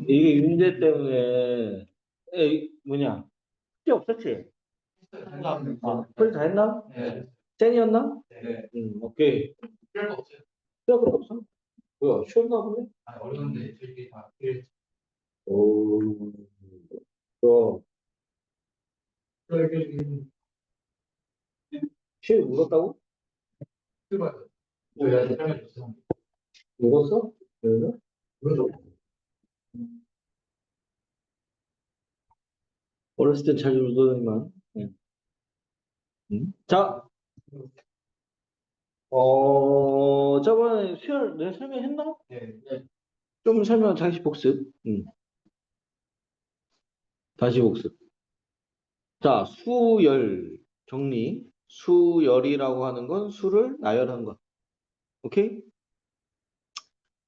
이게 윤제 때문에 뭐냐 숙제 없었지? 풀 다 했나? 쌩이었나? 오케이. 뼈가 없어? 뭐야 쉬었나 보네? 오, 또 시에 물었다고? 물었어? 왜? 어렸을 땐 잘 울더니만. 응. 응? 자, 저번에 수열 내가 설명했나? 좀 설명 다시 복습. 다시 복습. 자, 수열 정리. 수열이라고 하는 건 수를 나열한 것. 오케이?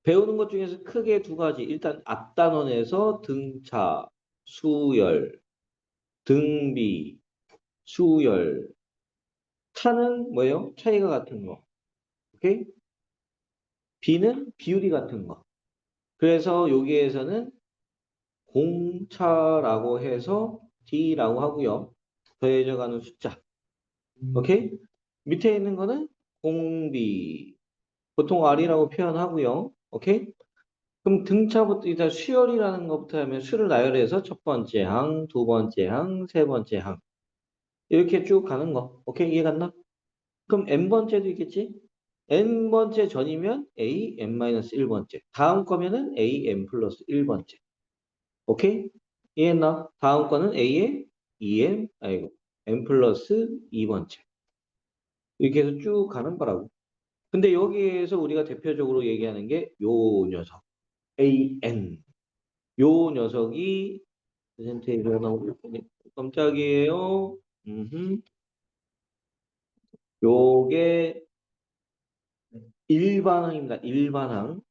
배우는 것 중에서 크게 두 가지. 일단 앞단원에서 등차, 수열, 등비, 수열. 차는 뭐예요? 차이가 같은 거. 오케이? 비는 비율이 같은 거. 그래서 여기에서는 공차라고 해서 D라고 하고요. 더해져 가는 숫자. 오케이? 밑에 있는 거는 공비. 보통 R이라고 표현하고요. 오케이? 그럼 등차부터 일단 수열이라는 것부터 하면 수를 나열해서 첫 번째 항, 두 번째 항, 세 번째 항. 이렇게 쭉 가는 거. 오케이? 이해 갔나? 그럼 n번째도 있겠지? n번째 전이면 a n-1번째. 다음 거면은 a n 플러스 1번째. 오케이? 이해했나? 다음 거는 a의 2n, 아이고, n 플러스 2번째. 이렇게 해서 쭉 가는 거라고. 근데 여기에서 우리가 대표적으로 얘기하는 게 요 녀석. an. 요 녀석이 프레젠테이션 나오고 깜짝이에요. 요게 일반항입니다. 일반항.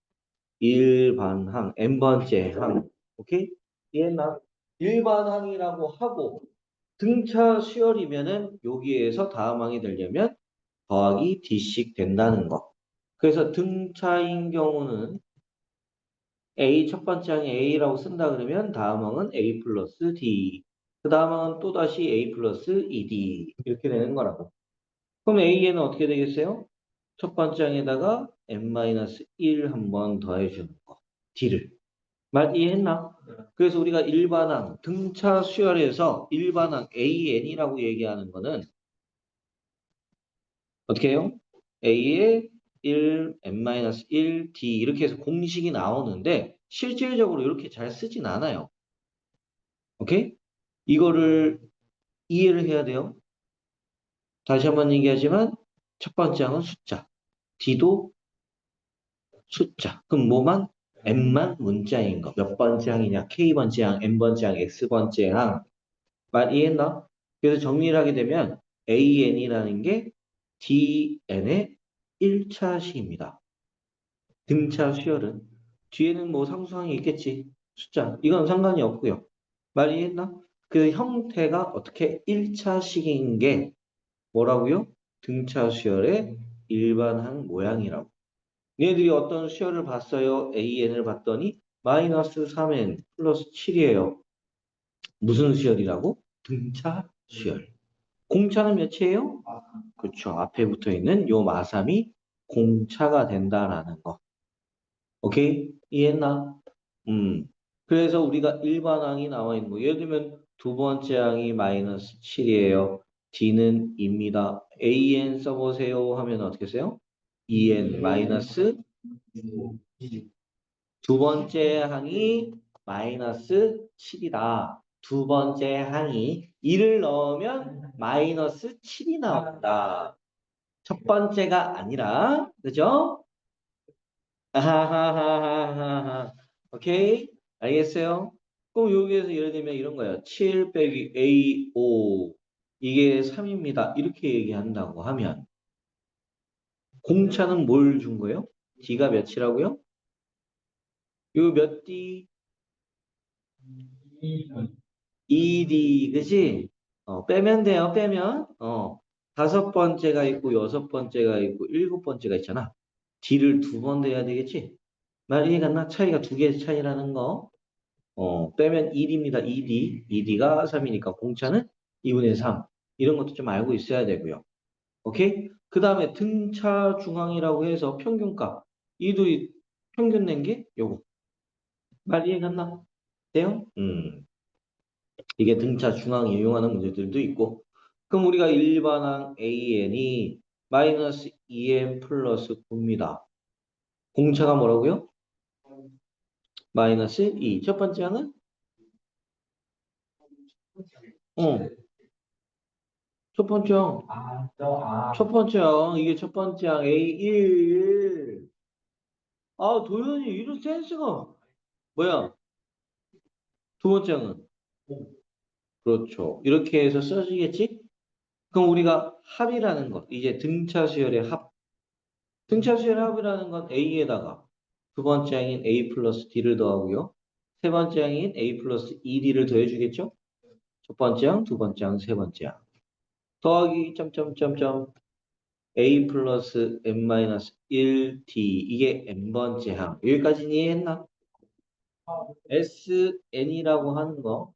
일반항. n번째 항. 오케이? 이해했나? 일반항이라고 하고 등차 수열이면은 여기에서 다음 항이 되려면 더하기 D씩 된다는 거. 그래서 등차인 경우는 A 첫 번째 항에 A라고 쓴다 그러면 다음 항은 A 플러스 D. 그 다음 항은 또다시 A 플러스 2D. 이렇게 되는 거라고. 그럼 A에는 어떻게 되겠어요? 첫 번째 항에다가 n-1 한 번 더해주는 거. D를. 말 이해했나? 그래서 우리가 일반항, 등차 수열에서 일반항 AN이라고 얘기하는 거는 어떻게 해요? A의 1, n-1, D 이렇게 해서 공식이 나오는데 실질적으로 이렇게 잘 쓰진 않아요. 오케이? 이거를 이해를 해야 돼요. 다시 한번 얘기하지만 첫 번째 항은 숫자, D도 숫자. 그럼 뭐만? N만 문자인 거. 몇 번째 항이냐? K번째 항, N번째 항, X번째 항. 말 이해했나? 그래서 정리를 하게 되면 AN이라는 게 DN의 1차식입니다. 등차 수열은 뒤에는 뭐 상수항이 있겠지. 숫자. 이건 상관이 없고요. 말 이해했나? 그 형태가 어떻게 1차식인 게 뭐라고요? 등차 수열의 일반항 모양이라고. 얘네들이 어떤 수열을 봤어요? AN을 봤더니 마이너스 3N 플러스 7이에요. 무슨 수열이라고? 등차 수열. 공차는 몇이에요? 그렇죠. 앞에 붙어 있는 요 마삼이 공차가 된다라는 거. 오케이? 이해했나? 음. 그래서 우리가 일반항이 나와 있는 거. 예를 들면 두 번째 항이 마이너스 7이에요. D는 2입니다. AN 써보세요 하면 어떻게 써요? 2N 마이너스 두 번째 항이 마이너스 7이다. 두 번째 항이 2를 넣으면 마이너스 7이 나온다. 첫 번째가 아니라, 그죠? 아하하하하하. 오케이? 알겠어요? 그럼 여기에서 예를 들면 이런 거예요. 7 빼기 A5. 이게 3입니다. 이렇게 얘기한다고 하면, 공차는 뭘 준 거예요? D가 몇이라고요? 요 몇 D? 2D, 그지? 빼면 돼요, 빼면. 다섯 번째가 있고, 여섯 번째가 있고, 일곱 번째가 있잖아. D를 두 번 돼야 되겠지? 말 이해갔나? 차이가 두 개의 차이라는 거. 빼면 1입니다. 2D. 2D가 3이니까 공차는 2분의 3. 이런 것도 좀 알고 있어야 되고요. 오케이? 그 다음에 등차 중앙이라고 해서 평균값. 이도 평균 낸 게 요거. 말 이해갔나? 돼요? 이게 등차 중앙 이용하는 문제들도 있고. 그럼 우리가 일반항 AN이 마이너스 2n 플러스 9입니다. 공차가 뭐라고요? 마이너스 2. 첫 번째 항은? 어, 첫 번째 항. 첫 번째 항. 이게 첫 번째 항 A1. 아, 도현이 이런 센스가. 뭐야? 두 번째 항은? 그렇죠. 이렇게 해서 써지겠지? 그럼 우리가 합이라는 것. 이제 등차 수열의 합. 등차 수열의 합이라는 건 A에다가 두 번째 항인 A 플러스 D를 더하고요. 세 번째 항인 A 플러스 2D를 더해주겠죠? 첫 번째 항, 두 번째 항, 세 번째 항. 더하기 점점점점 A 플러스 n 마이너스 1D 이게 n번째 항. 여기까지는 이해했나? SN이라고 하는 거.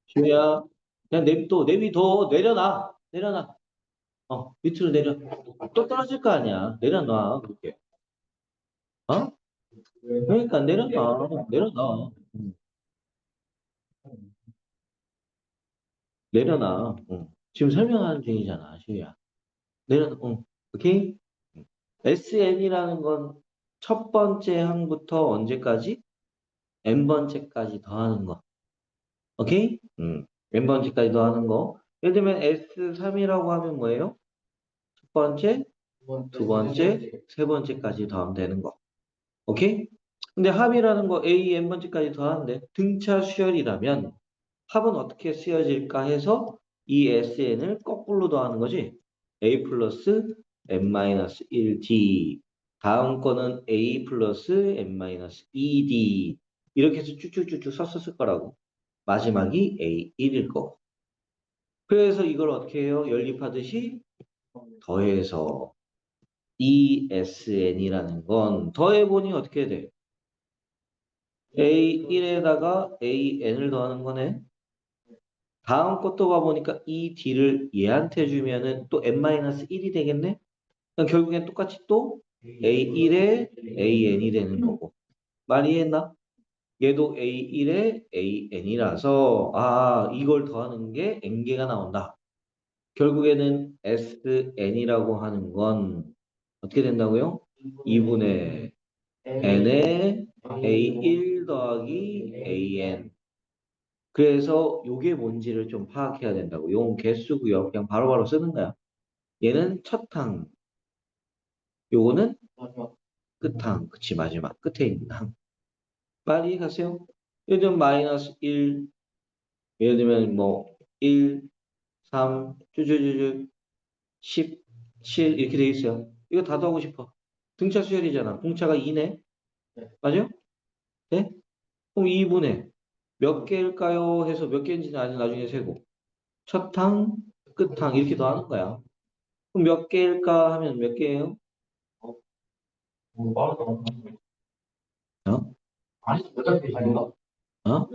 주야 그냥 내비 둬 내려놔. 내려놔. 밑으로 내려. 또 떨어질 거 아니야. 내려놔. 그렇게. 어? 그러니까 내려놔. 내려놔. 내려놔. 지금 설명하는 중이잖아. 주야. 내려놔. 오케이? SN이라는 건 첫 번째 항부터 언제까지? n번째까지 더하는 거. 오케이? n번째까지 더하는 거. 예를 들면 S3이라고 하면 뭐예요? 첫 번째, 두 번째, 세 번째까지 더하면 되는 거. 오케이? 근데 합이라는 거 A n번째까지 더하는데 등차 수열이라면 합은 어떻게 쓰여질까 해서 이 SN을 거꾸로 더하는 거지. A 플러스 n-1D 다음 거는 A 플러스 n-2D 이렇게 해서 쭉쭉쭉쭉 썼을 거라고. 마지막이 A1일 거고. 그래서 이걸 어떻게 해요? 연립하듯이 더해서 ESN이라는 건 더해보니 어떻게 돼? A1에다가 AN을 더하는 거네. 다음 것도 가보니까 이 D를 얘한테 주면은 또 n-1이 되겠네? 그럼 결국엔 똑같이 또 A1에 AN이 되는 거고. 많이 이해했나? 얘도 A1에 AN이라서 이걸 더하는 게 N개가 나온다. 결국에는 SN이라고 하는 건 어떻게 된다고요? 2분의 N에 A1 더하기 AN. 그래서 요게 뭔지를 좀 파악해야 된다고. 요건 개수고요. 그냥 바로바로 쓰는 거야. 얘는 첫 항, 요거는 끝항. 그치, 마지막. 끝에 있는 항. 빨리 가세요. 예를 들면 마이너스 1, 예를 들면 뭐 1, 3, 쭈쭈쭈쭈 10, 7 이렇게 돼 있어요. 이거 다 더하고 싶어. 등차 수열이잖아. 공차가 2네. 맞아요? 네? 그럼 2분의 몇 개일까요? 해서 몇 개인지는 아직 나중에 세고. 첫 항, 끝 항 이렇게 더하는 거야. 그럼 몇 개일까 하면 몇 개예요? 어? 아니, 8개 아닌가? 어?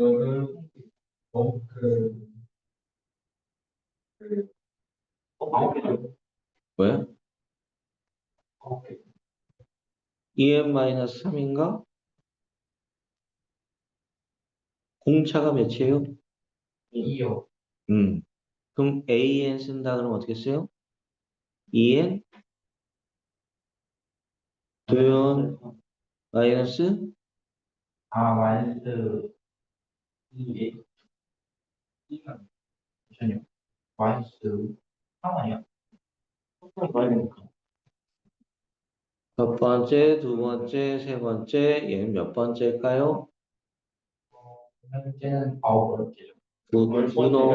왜? 2n-3인가? 공차가 몇이에요? 2요. 그럼 an 쓴다 그러면 어떻게 써요? 2n 도연 마이너스 마이너스 2 잠시만요. 마이너스 3 아니야? 첫 번째, 두 번째, 세 번째, 얘는 몇 번째일까요? 현재는 9번째죠. 분호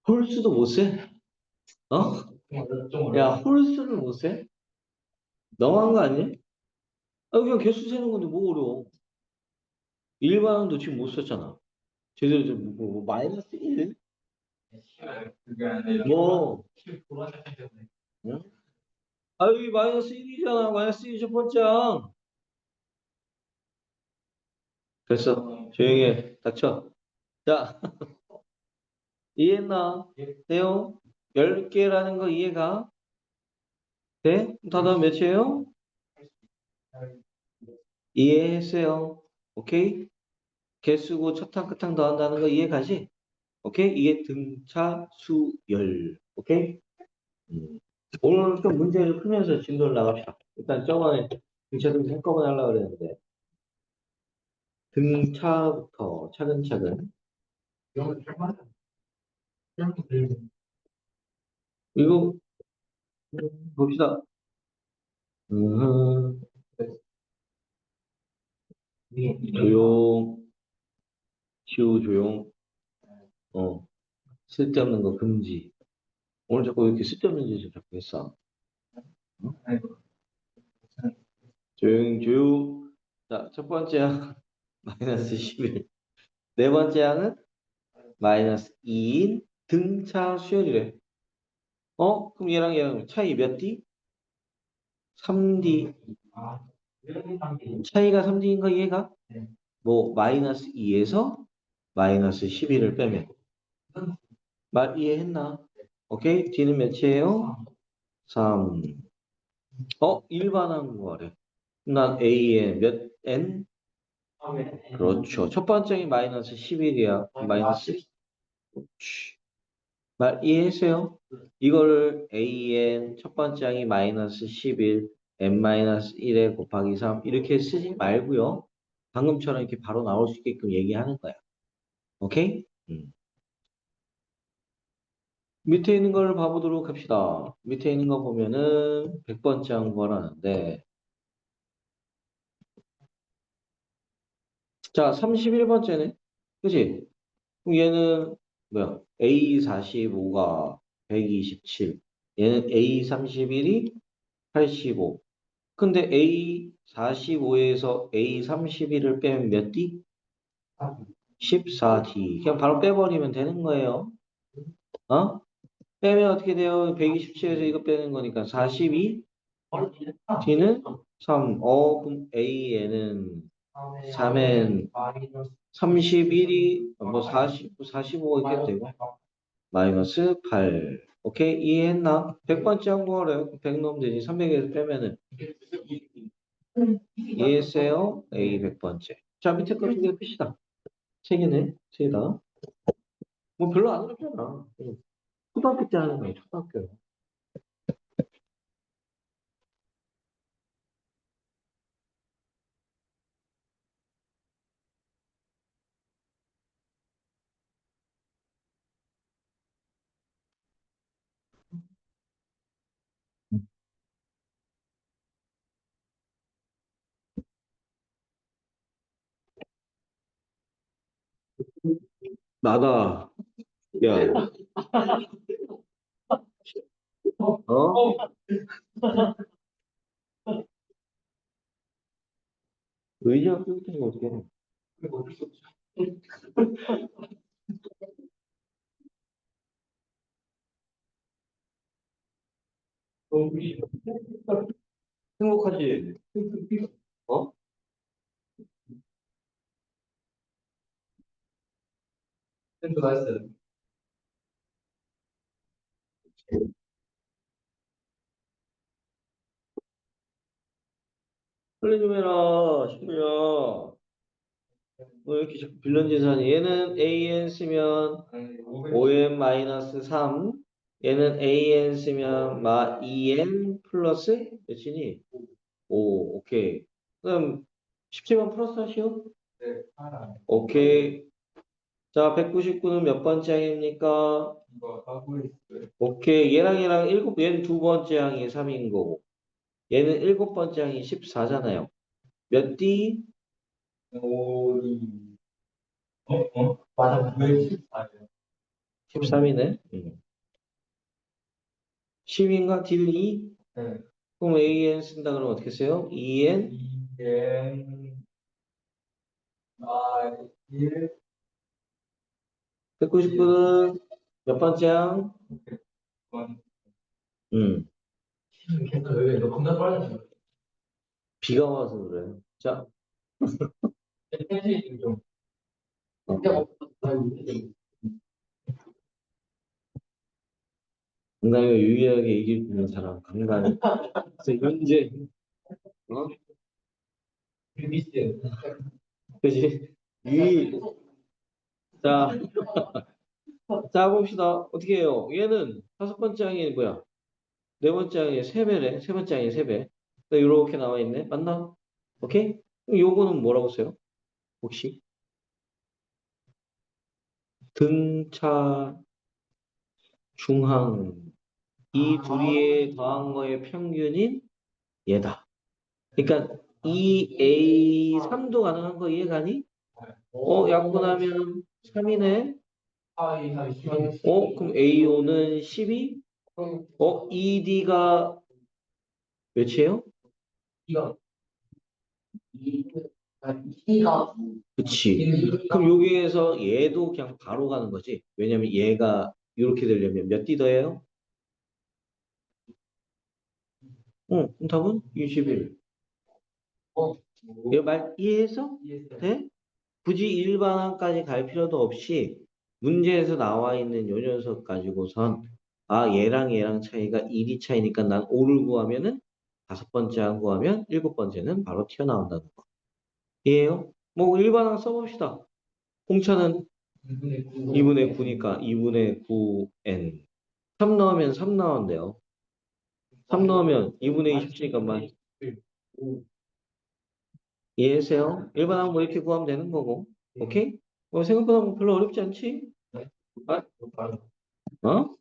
홀수도 못 세? 어? 야, 홀수를 못 세? 너무한 거 아니야? 그냥 개수 세는 건데 뭐 어려워. 일반도 지금 못 썼잖아. 제대로 좀 마이너스 1? 뭐, 응? 아, 여기 마이너스 1이잖아. 마이너스 1이 첫 번째 항. 됐어. 조용히 해. 닥쳐. 자, 이해했나? 돼요? 10개라는 거 이해가? 돼? 다들 몇이에요? 이해했어요. 오케이? 개수고 첫항 끝항 더한다는 거 이해가지? 오케이? 이게 등차 수열. 오케이? 음. 오늘 좀 문제를 풀면서 진도를 나갑시다. 일단 저번에 등차 등차 한꺼번에 하려고 그랬는데 등차부터 차근차근 이거 봅시다. 음, 조용, 시우 조용, 쓸데없는 거 금지. 오늘 자꾸 왜 이렇게 쓸데없는 짓을 자꾸 했어? 조용, 조용. 자, 첫 번째 항 마이너스 11. 네 번째 항은 마이너스 2인 등차 수열이래. 그럼 얘랑 차이 몇 D? 3D. 차이가 3D인 거 이해가? 뭐, 마이너스 2에서 마이너스 11을 빼면. 말 이해했나? 오케이? D는 몇이에요? 3. 일반항 구하래. 난 A에 몇 N? 그렇죠. 첫 번째이 마이너스 11이야. 마이너스. 그렇지. 말 이해했어요? 이거를 AN 첫 번째 항이 마이너스 11, N-1에 곱하기 3 이렇게 쓰지 말고요. 방금처럼 이렇게 바로 나올 수 있게끔 얘기하는 거야. 오케이? 밑에 있는 걸 봐보도록 합시다. 밑에 있는 거 보면은 100번째 항 구하라는데 자, 31번째네. 그치? 그럼 얘는 뭐야? A45가 127. 얘는 A31이 85. 근데 A45에서 A31을 빼면 몇 D? 14D. 그냥 바로 빼버리면 되는 거예요. 어? 빼면 어떻게 돼요? 127에서 이거 빼는 거니까 42. D는 3. 그럼 A에는 3엔 31이 뭐 40, 45가 이렇게 되고 마이너스 8. 오케이? 이해했나? 100번째 항공하래. 100 넣으면 되지. 300에서 빼면은 이해했어요? A 100번째. 자, 밑에 거 두 개 봅시다. 세 개네. 세 개다. 뭐 별로 안 어렵잖아. 초등학교 때 하는 거야, 초등학교. 나다. 야, 어? 의지가 삐끗해지면 어떻게 해? 행복하지? 어? 빨리 좀 해라, 시부야. 왜 이렇게 자꾸 빌런 진사니? 얘는 AN 쓰면 5n-3. 얘는 AN 쓰면 2n 플러스 몇이니? 5. 오케이. 그럼 17번 플러스 하시오? 오케이. 자, 199는 몇 번째 항입니까? 오케이. 얘랑 일곱, 얘는 두 번째 항이 3인 거고. 얘는 일곱 번째 항이 14잖아요. 몇 D? 13이네. 10인가? D는 2? 그럼 AN 쓴다 그러면 어떻게 써요? EN? 199는 몇 번째 항? 음. 비가 와서 그래요. 자, 어, 강남이가 유일하게 이길 수 있는 사람, 강남이. 그래서 현재, 어? 그지? 자, 자, 봅시다. 어떻게 해요? 얘는 다섯 번째 항이 뭐야? 네 번째 항이 세 배래. 세 번째 항이 세 배. 이렇게 나와 있네. 맞나? 오케이? 그럼 요거는 뭐라고 써요? 혹시? 등차 중항. 이 둘이 더한 거의 평균인 얘다. 그러니까 2A 3도 가능한 거 이해가니? 약분하면 3이네. 그럼 AO는 12? ED가 몇이에요? 그치. 그럼 여기에서 얘도 그냥 바로 가는 거지. 왜냐면 얘가 이렇게 되려면 몇 D 더해요? 그럼 답은 21. 이 말 이해해서? 네? 굳이 일반항까지 갈 필요도 없이 문제에서 나와 있는 요 녀석 가지고선 얘랑 얘랑 차이가 1이 차이니까 난 5를 구하면은 다섯 번째 항 구하면 일곱 번째는 바로 튀어나온다는 거. 이해요? 뭐 일반항 써봅시다. 공차는 2분의 9니까 2분의 9n. 3 넣으면 3 나온대요. 3 넣으면 2분의 27이니까 만 이해하세요? 일반항 뭐 이렇게 구하면 되는 거고. 오케이? 생각보다 뭐 별로 어렵지 않지? 아, 어?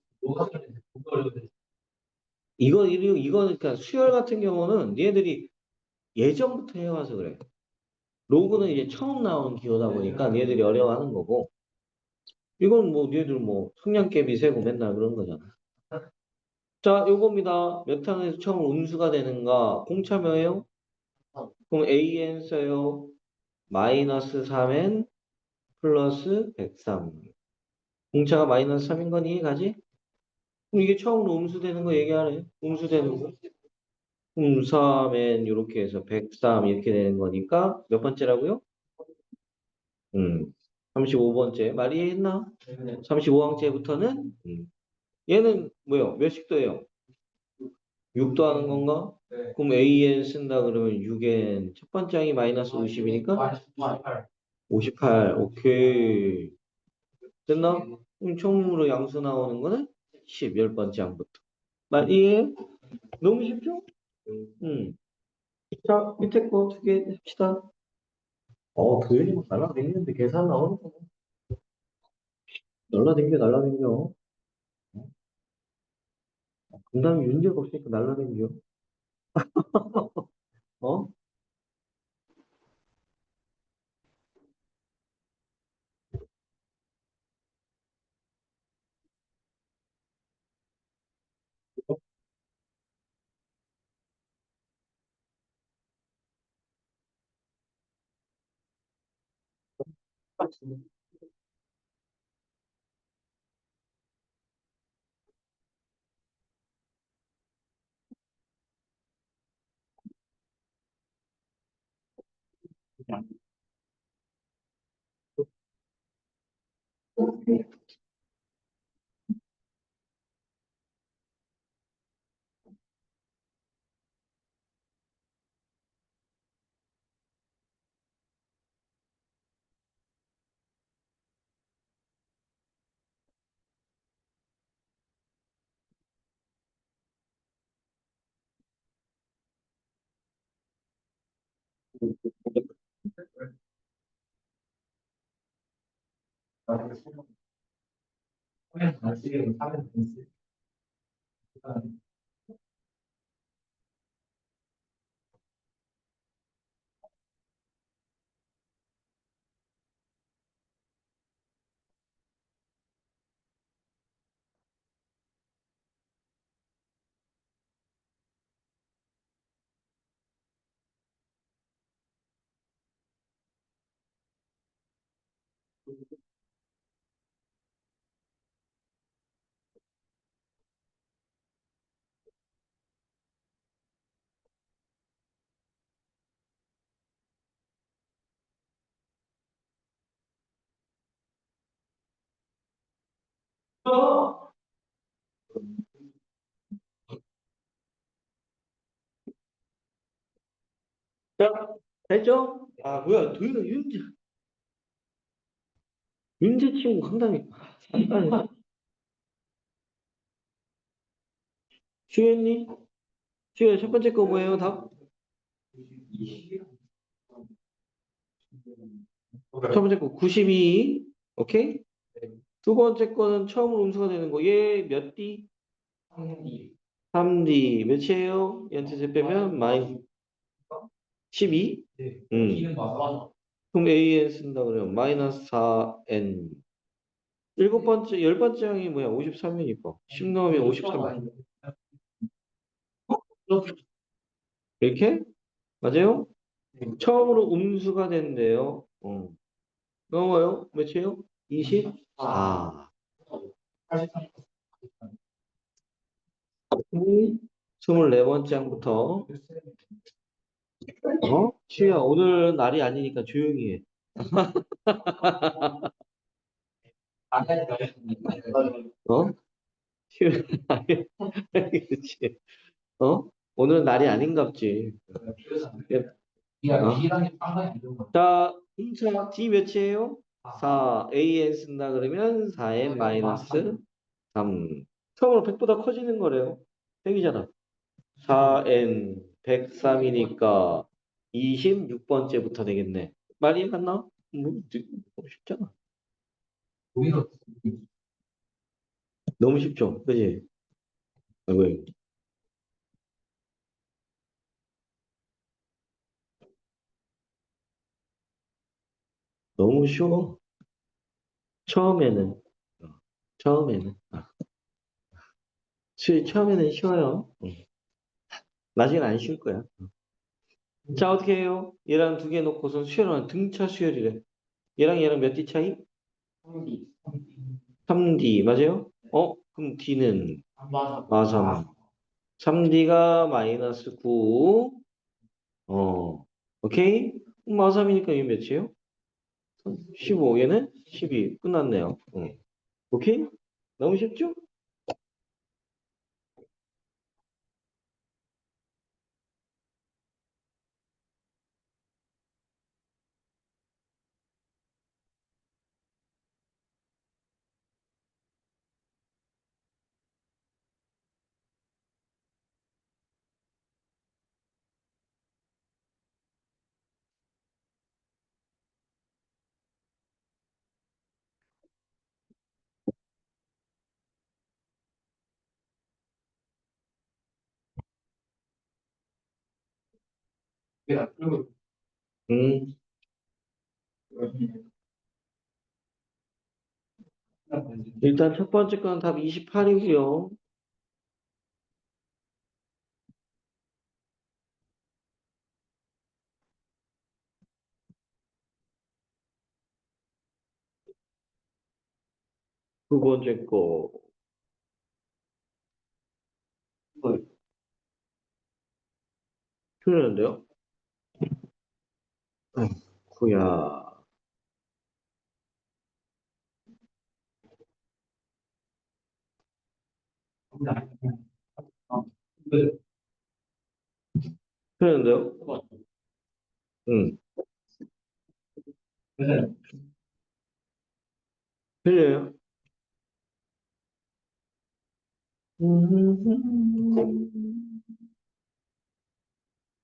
이거, 그러니까 수열 같은 경우는 얘들이 예전부터 해와서 그래. 로그는 이제 처음 나오는 기호다 보니까 얘들이 어려워하는 거고, 이건 뭐 얘들 뭐 성냥개비 세고 맨날 그런 거잖아. 자, 요겁니다. 몇 항에서 처음 음수가 되는가? 공차 뭐예요? 그럼 AN 써요. 마이너스 3N 플러스 103. 공차가 마이너스 3인 건 이해가지? 그럼 이게 처음으로 음수되는 거 얘기하래. 음수되는 거. 3N 이렇게 해서 103 이렇게 되는 거니까 몇 번째라고요? 35번째. 말이 했나? 35항째부터는 얘는 뭐요? 몇씩 더해요? 6도 하는 건가? 그럼 AN 쓴다 그러면 6N 첫 번째 항이 마이너스 50이니까 58. 오케이. 됐나? 그럼 처음으로 양수 나오는 거는 10, 열 번째 항부터. 말 이해해? 너무 쉽죠? 음. 자, 밑에 거 두 개 합시다. 교현이 막 날라다니는데 계산 나오는 거. 날라다녀, 날라다녀. 금방이 윤재가 없으니까 날라다녀. 어? 자, 됐죠? 아, 뭐야, 도윤아, 윤재 친구 상당히, 아니, 수현이? 수현 첫 번째 거 뭐예요, 답? 첫 번째 거 92. 오케이? 두 번째 거는 처음으로 음수가 되는 거. 얘 몇 D? 3D. 몇이에요? 연체제 빼면 마이너스 12? 그럼 AN 쓴다 그러면 마이너스 4N. 일곱 번째, 열 번째 항이 뭐야? 53이니까. 10 넣으면 53. 이렇게? 맞아요? 처음으로 음수가 된대요. 넘어요? 몇이에요? 24. 24번째 항부터. 시야, 오늘 날이 아니니까 조용히 해. 어? 시야, 그치. 오늘은 날이 아닌갑지. 자, 음차 D 몇이에요? 4. AN 쓴다 그러면 4N 마이너스 3. 처음으로 100보다 커지는 거래요. 100이잖아. 4N 103이니까 26번째부터 되겠네. 말이 맞나? 너무 쉽잖아. 너무 쉽죠? 그지? 왜? 너무 쉬워. 처음에는. 처음에는. 처음에는 쉬워요. 나중엔 안 쉬울 거야. 자, 어떻게 해요? 얘랑 두 개 놓고서 수열은 등차 수열이래. 얘랑 몇 D 차이? 3D, 맞아요? 그럼 D는 마삼. 3D가 마이너스 9. 오케이? 마삼이니까 이게 몇이에요? 15. 얘는 12. 끝났네요. 오케이? 너무 쉽죠? 음, 일단 첫 번째 건 답 28이고요. 두 번째 거. 틀렸는데요? 구야. 틀렸는데요? 응. 틀려요?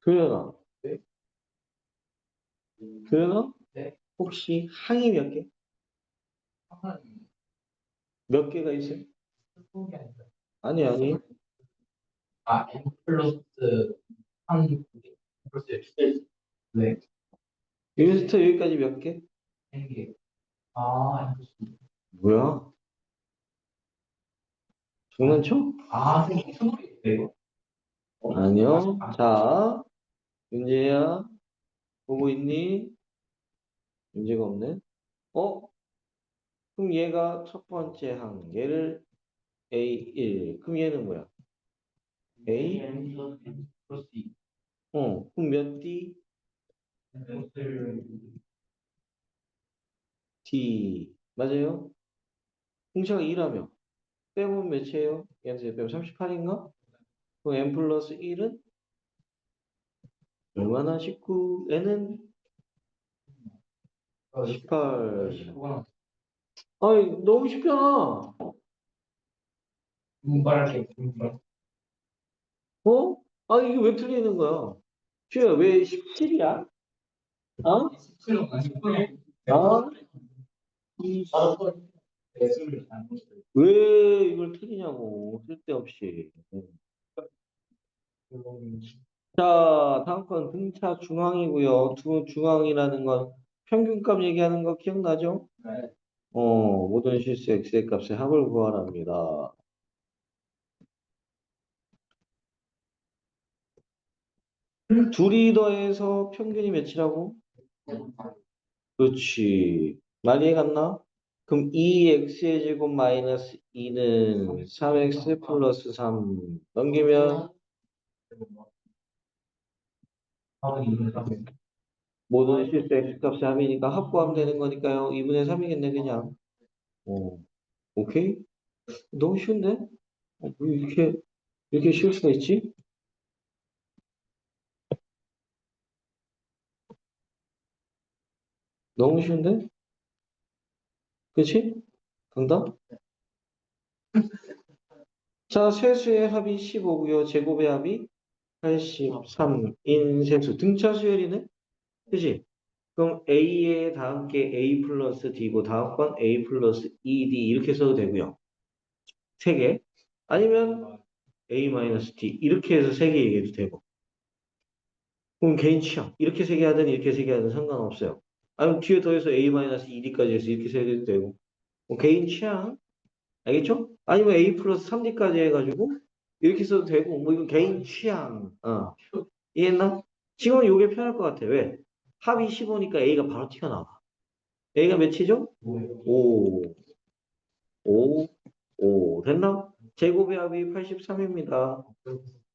도연아, 도연아? 혹시 항이 몇 개? 몇 개가 있어요? 아니, 아니. 여기서부터 여기까지 몇 개? 뭐야? 장난쳐? 아니요. 자, 윤재야, 보고 있니? 문제가 없네. 어? 그럼 얘가 첫 번째 항, 얘를 A1. 그럼 얘는 뭐야? A? 그럼 몇 D? D. 맞아요? 공차가 2라며. 빼면 몇이에요? 얘한테 빼면 38인가? 그럼 n 플러스 1은 얼마나? 19, n은 18. 아이, 너무 쉽잖아. 어? 아, 이게 왜 틀리는 거야? 슈야, 왜 17이야? 어? 아, 왜 이걸 틀리냐고, 쓸데없이. 자, 다음 건 등차 중앙이고요. 중앙이라는 건 평균값 얘기하는 거 기억나죠? 모든 실수 x의 값의 합을 구하랍니다. 둘이 더해서 평균이 몇이라고? 그렇지. 많이 해갔나? 그럼 2x의 제곱 마이너스 2는 3x 플러스 3 넘기면 모든 실수 x값의 합이니까 합구하면 되는 거니까요. 2분의 3이겠네 그냥. 어, 오케이? 너무 쉬운데? 왜 이렇게 쉬울 수가 있지? 너무 쉬운데? 그치? 정답? 자, 세수의 합이 15고요. 제곱의 합이 83인 세수. 등차 수열이네? 그치? 그럼 A의 다음 게 A 플러스 D고 다음 건 A 플러스 ED 이렇게 써도 되고요. 세 개. 아니면 A 마이너스 D 이렇게 해서 세 개 얘기해도 되고. 그럼 개인 취향. 이렇게 세 개 하든 이렇게 세 개 하든 상관없어요. 아니면 뒤에 더해서 A 마이너스 ED까지 해서 이렇게 세 개도 되고. 뭐 개인 취향. 알겠죠? 아니면 A 플러스 3D까지 해가지고 이렇게 써도 되고 뭐 이건 개인 취향. 이해했나? 지금은 이게 편할 것 같아. 왜? 합이 15니까 A가 바로 튀어나와. A가 몇이죠? 5. 5, 5. 됐나? 제곱의 합이 83입니다.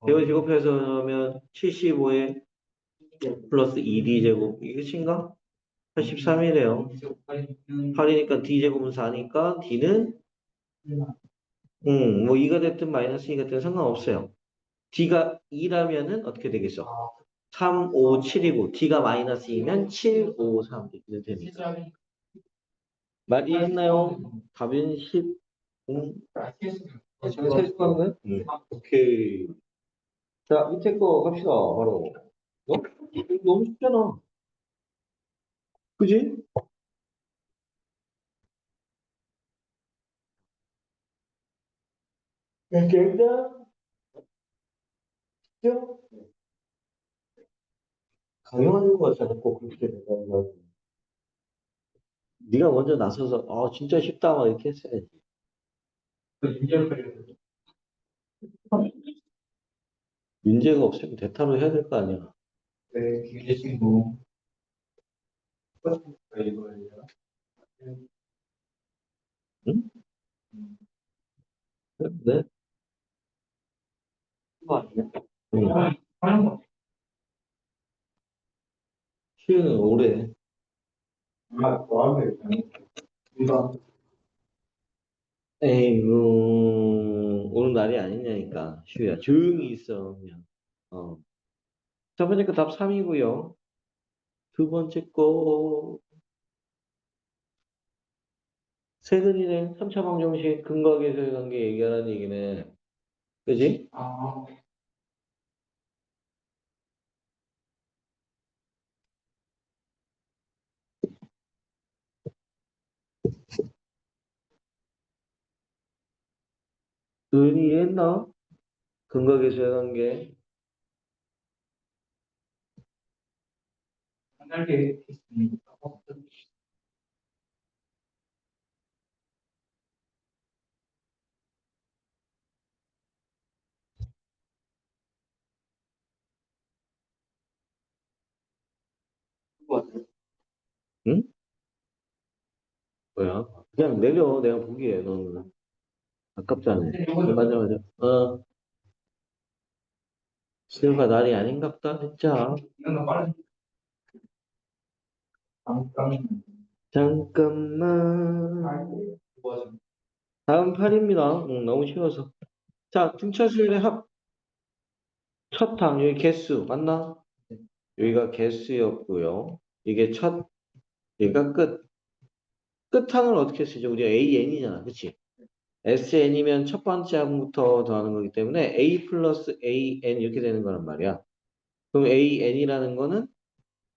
이거 제곱해서 넣으면 75에 플러스 2D 제곱. 이게 끝인가? 83이래요. 8이니까 D 제곱은 4니까 D는 뭐 2가 됐든 마이너스 2가 됐든 상관없어요. D가 2라면은 어떻게 되겠어? 3, 5, 7이고 D가 마이너스 2면 7, 5, 3 이렇게 됩니다. 말 이해했나요? 답은 10. 제가 세수하는 거야? 오케이. 자, 밑에 거 갑시다. 바로. 이거 너무 쉽잖아. 그지? 일단, 죠 강요하는 거 같잖아. 꼭 그렇게 내가. 네가 먼저 나서서, 진짜 쉽다. 막 이렇게 했어야지. 문제가 없으면 대타로 해야 될 거 아니야. 응? 네? 응. 시에는 오래. 에이, 오는 날이 아니냐니까. 슈야. 조용히 있어, 그냥. 어. 첫 번째 거 답 3이고요. 두 번째 거, 세근이네. 3차 방정식 근거계수의 관계 얘기하라는 얘기네. 그지? 은이 이해했나? 근거계수의 관계. 응? 뭐야? 그냥 내려. 내가 보기에. 너는. 아깝잖아. 맞아, 맞아. 수요가 날이 아닌갑다. 진짜. 잠깐만. 다음 8입니다. 너무 쉬워서. 자, 등차수열의 합, 첫 항, 여기 개수, 맞나? 여기가 개수였고요. 이게 여기가 끝. 끝항을 어떻게 쓰죠? 우리가 AN이잖아. 그치? SN이면 첫 번째 항부터 더하는 거기 때문에 A 플러스 AN 이렇게 되는 거란 말이야. 그럼 AN이라는 거는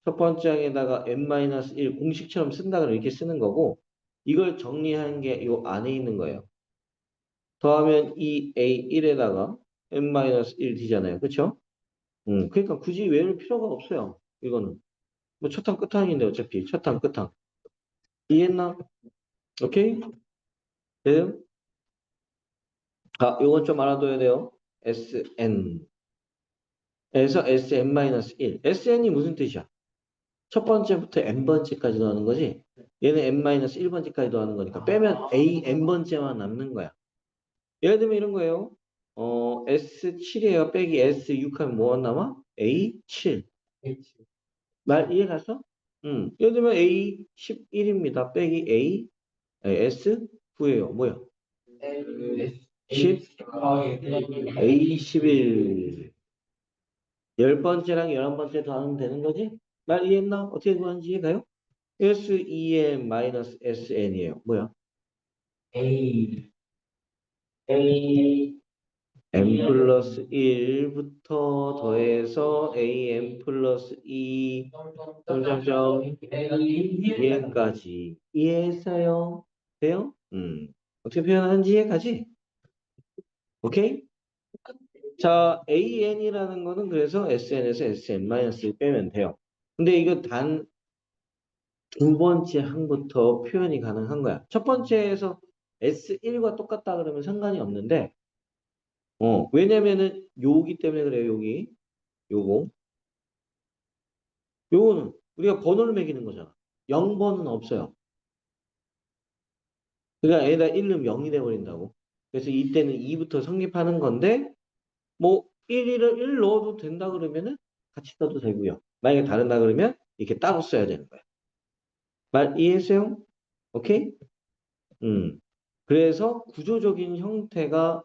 첫 번째 항에다가 n-1 공식처럼 쓴다 그러면 이렇게 쓰는 거고, 이걸 정리한 게 요 안에 있는 거예요. 더하면 이 A1에다가 n-1 D잖아요. 그쵸? 그러니까 굳이 외울 필요가 없어요. 이거는. 뭐 첫항 끝항인데 어차피 첫항 끝항. 이해했나? 오케이? 네. 아, 요건 좀 알아둬야 돼요. SN. 에서 Sn-1. SN이 무슨 뜻이야? 첫 번째부터 n번째까지 더하는 거지. 얘는 n-1번째까지 더하는 거니까 빼면 n번째만 남는 거야. 예를 들면 이런 거예요. S7이에요. 빼기 S6 하면 뭐가 남아? A7. 말 이해 갔어? 예를 들면 A11입니다. 빼기 S9예요. 뭐야? 10, A11. 열 번째랑 11번째 더하면 되는 거지? 말 이해했나? 어떻게 구하는지 이해가요? SEN-SN이에요. 뭐야? n 플러스 1부터 더해서 an 플러스 2 점점점 얘까지 이해했어요? 돼요? 어떻게 표현하는지 이해가지? 오케이? 자, an이라는 거는 그래서 sn에서 sn-1 빼면 돼요. 근데 이거 단 두 번째 항부터 표현이 가능한 거야. 첫 번째에서 S1과 똑같다 그러면 상관이 없는데, 왜냐면은 요기 때문에 그래요, 여기. 요거. 요거는 우리가 번호를 매기는 거잖아. 0번은 없어요. 그러니까 얘다 1 넣으면 0이 돼버린다고. 그래서 이때는 2부터 성립하는 건데, 뭐, 1을 1 넣어도 된다 그러면은 같이 써도 되고요. 만약에 다른다 그러면 이렇게 따로 써야 되는 거야. 말 이해했어요? 오케이? 음. 그래서 구조적인 형태가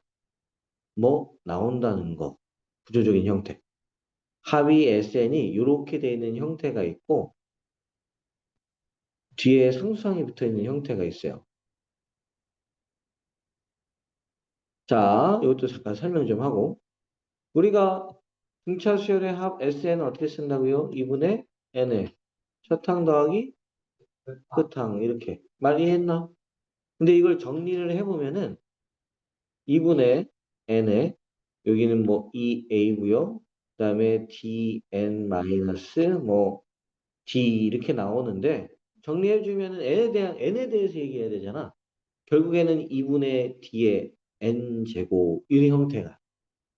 뭐 나온다는 거. 구조적인 형태. 합의 SN이 이렇게 되어 있는 형태가 있고 뒤에 상수항이 붙어 있는 형태가 있어요. 자, 이것도 잠깐 설명 좀 하고 우리가 등차 수열의 합 SN은 어떻게 쓴다고요? 2분의 N에 첫항 더하기 끝항 이렇게 말 이해했나? 근데 이걸 정리를 해보면은 2분의 N에 여기는 뭐 2A고요. 그 다음에 DN 마이너스 뭐 D 이렇게 나오는데 정리해주면은 N에 대해서 얘기해야 되잖아. 결국에는 2분의 D의 N제곱 이런 형태가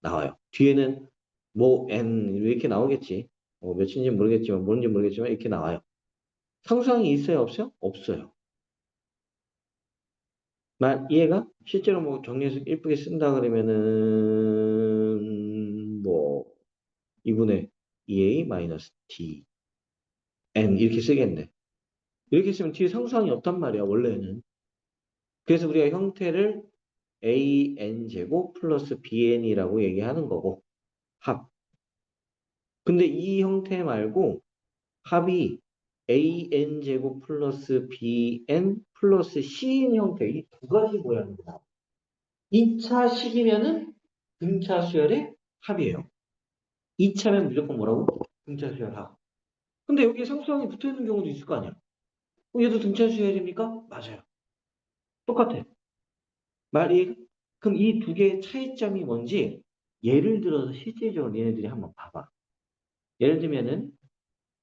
나와요. 뒤에는 뭐 N 이렇게 나오겠지. 몇인지 모르겠지만 뭔지 모르겠지만 이렇게 나와요. 상수항이 있어요? 없어요? 없어요. 말 이해가? 실제로 뭐 정리해서 예쁘게 쓴다 그러면은 뭐 2분의 2A 마이너스 D N 이렇게 쓰겠네. 이렇게 쓰면 뒤에 상수항이 없단 말이야 원래는. 그래서 우리가 형태를 AN제곱 플러스 BN이라고 얘기하는 거고 합. 근데 이 형태 말고 합이 AN제곱 플러스 BN 플러스 C인 형태 이 두 가지 모양입니다. 2차 식이면은 등차 수열의 합이에요. 2차면 무조건 뭐라고? 등차 수열 합. 근데 여기에 상수항이 붙어있는 경우도 있을 거 아니야. 얘도 등차 수열입니까? 맞아요. 똑같아. 말이 그럼 이 두 개의 차이점이 뭔지 예를 들어서 실질적으로 얘네들이 한번 봐봐. 예를 들면은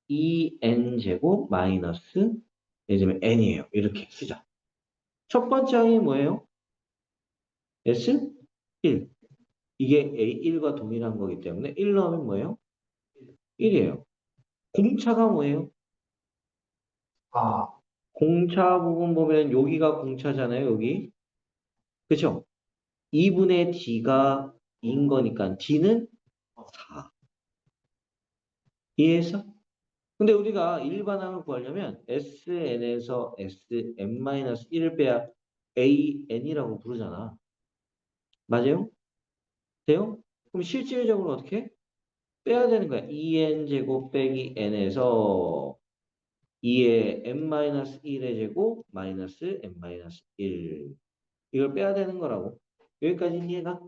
2n제곱 마이너스 예를 들면 n이에요. 이렇게 쓰자. 첫 번째 항이 뭐예요? s 1. 이게 a1과 동일한 거기 때문에 1 넣으면 뭐예요? 1이에요. 공차가 뭐예요? 공차 부분 보면 여기가 공차잖아요. 여기. 그쵸? 2분의 d가 인 거니까 d는 4. 이해했어? 근데 우리가 일반항을 구하려면 SN에서 SN-1을 빼야 AN이라고 부르잖아. 맞아요? 돼요? 그럼 실질적으로 어떻게? 빼야 되는 거야. 2n 제곱 빼기 n에서 2의 n-1의 제곱 마이너스 n-1 이걸 빼야 되는 거라고. 여기까지 이해가?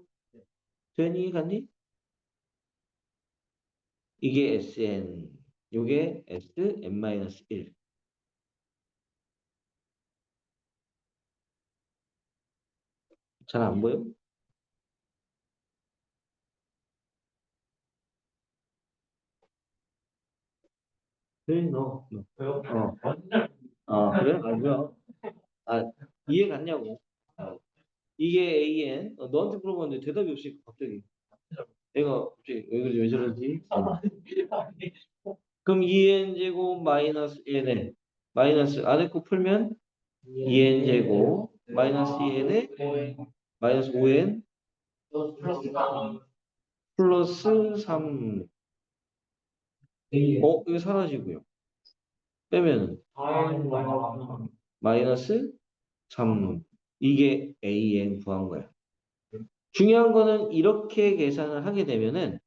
되니 이해갔니? 이게 Sn, 요게 Sn-1. 잘 안 보여? 그래, 너. 그래? 뭐야? 아, 이해 갔냐고. 어, 이게 AN. 너한테 물어봤는데 대답이 없이 갑자기. 내가 갑자기 왜 저러지? 그럼 2n 제곱 마이너스 1에 마이너스 안에 거 풀면 2n 제곱 마이너스 2n에 마이너스 5n 플러스 3. 이거 사라지고요. 빼면은 마이너스 3. 이게 AN 구한 거야. 중요한 거는 이렇게 계산을 하게 되면은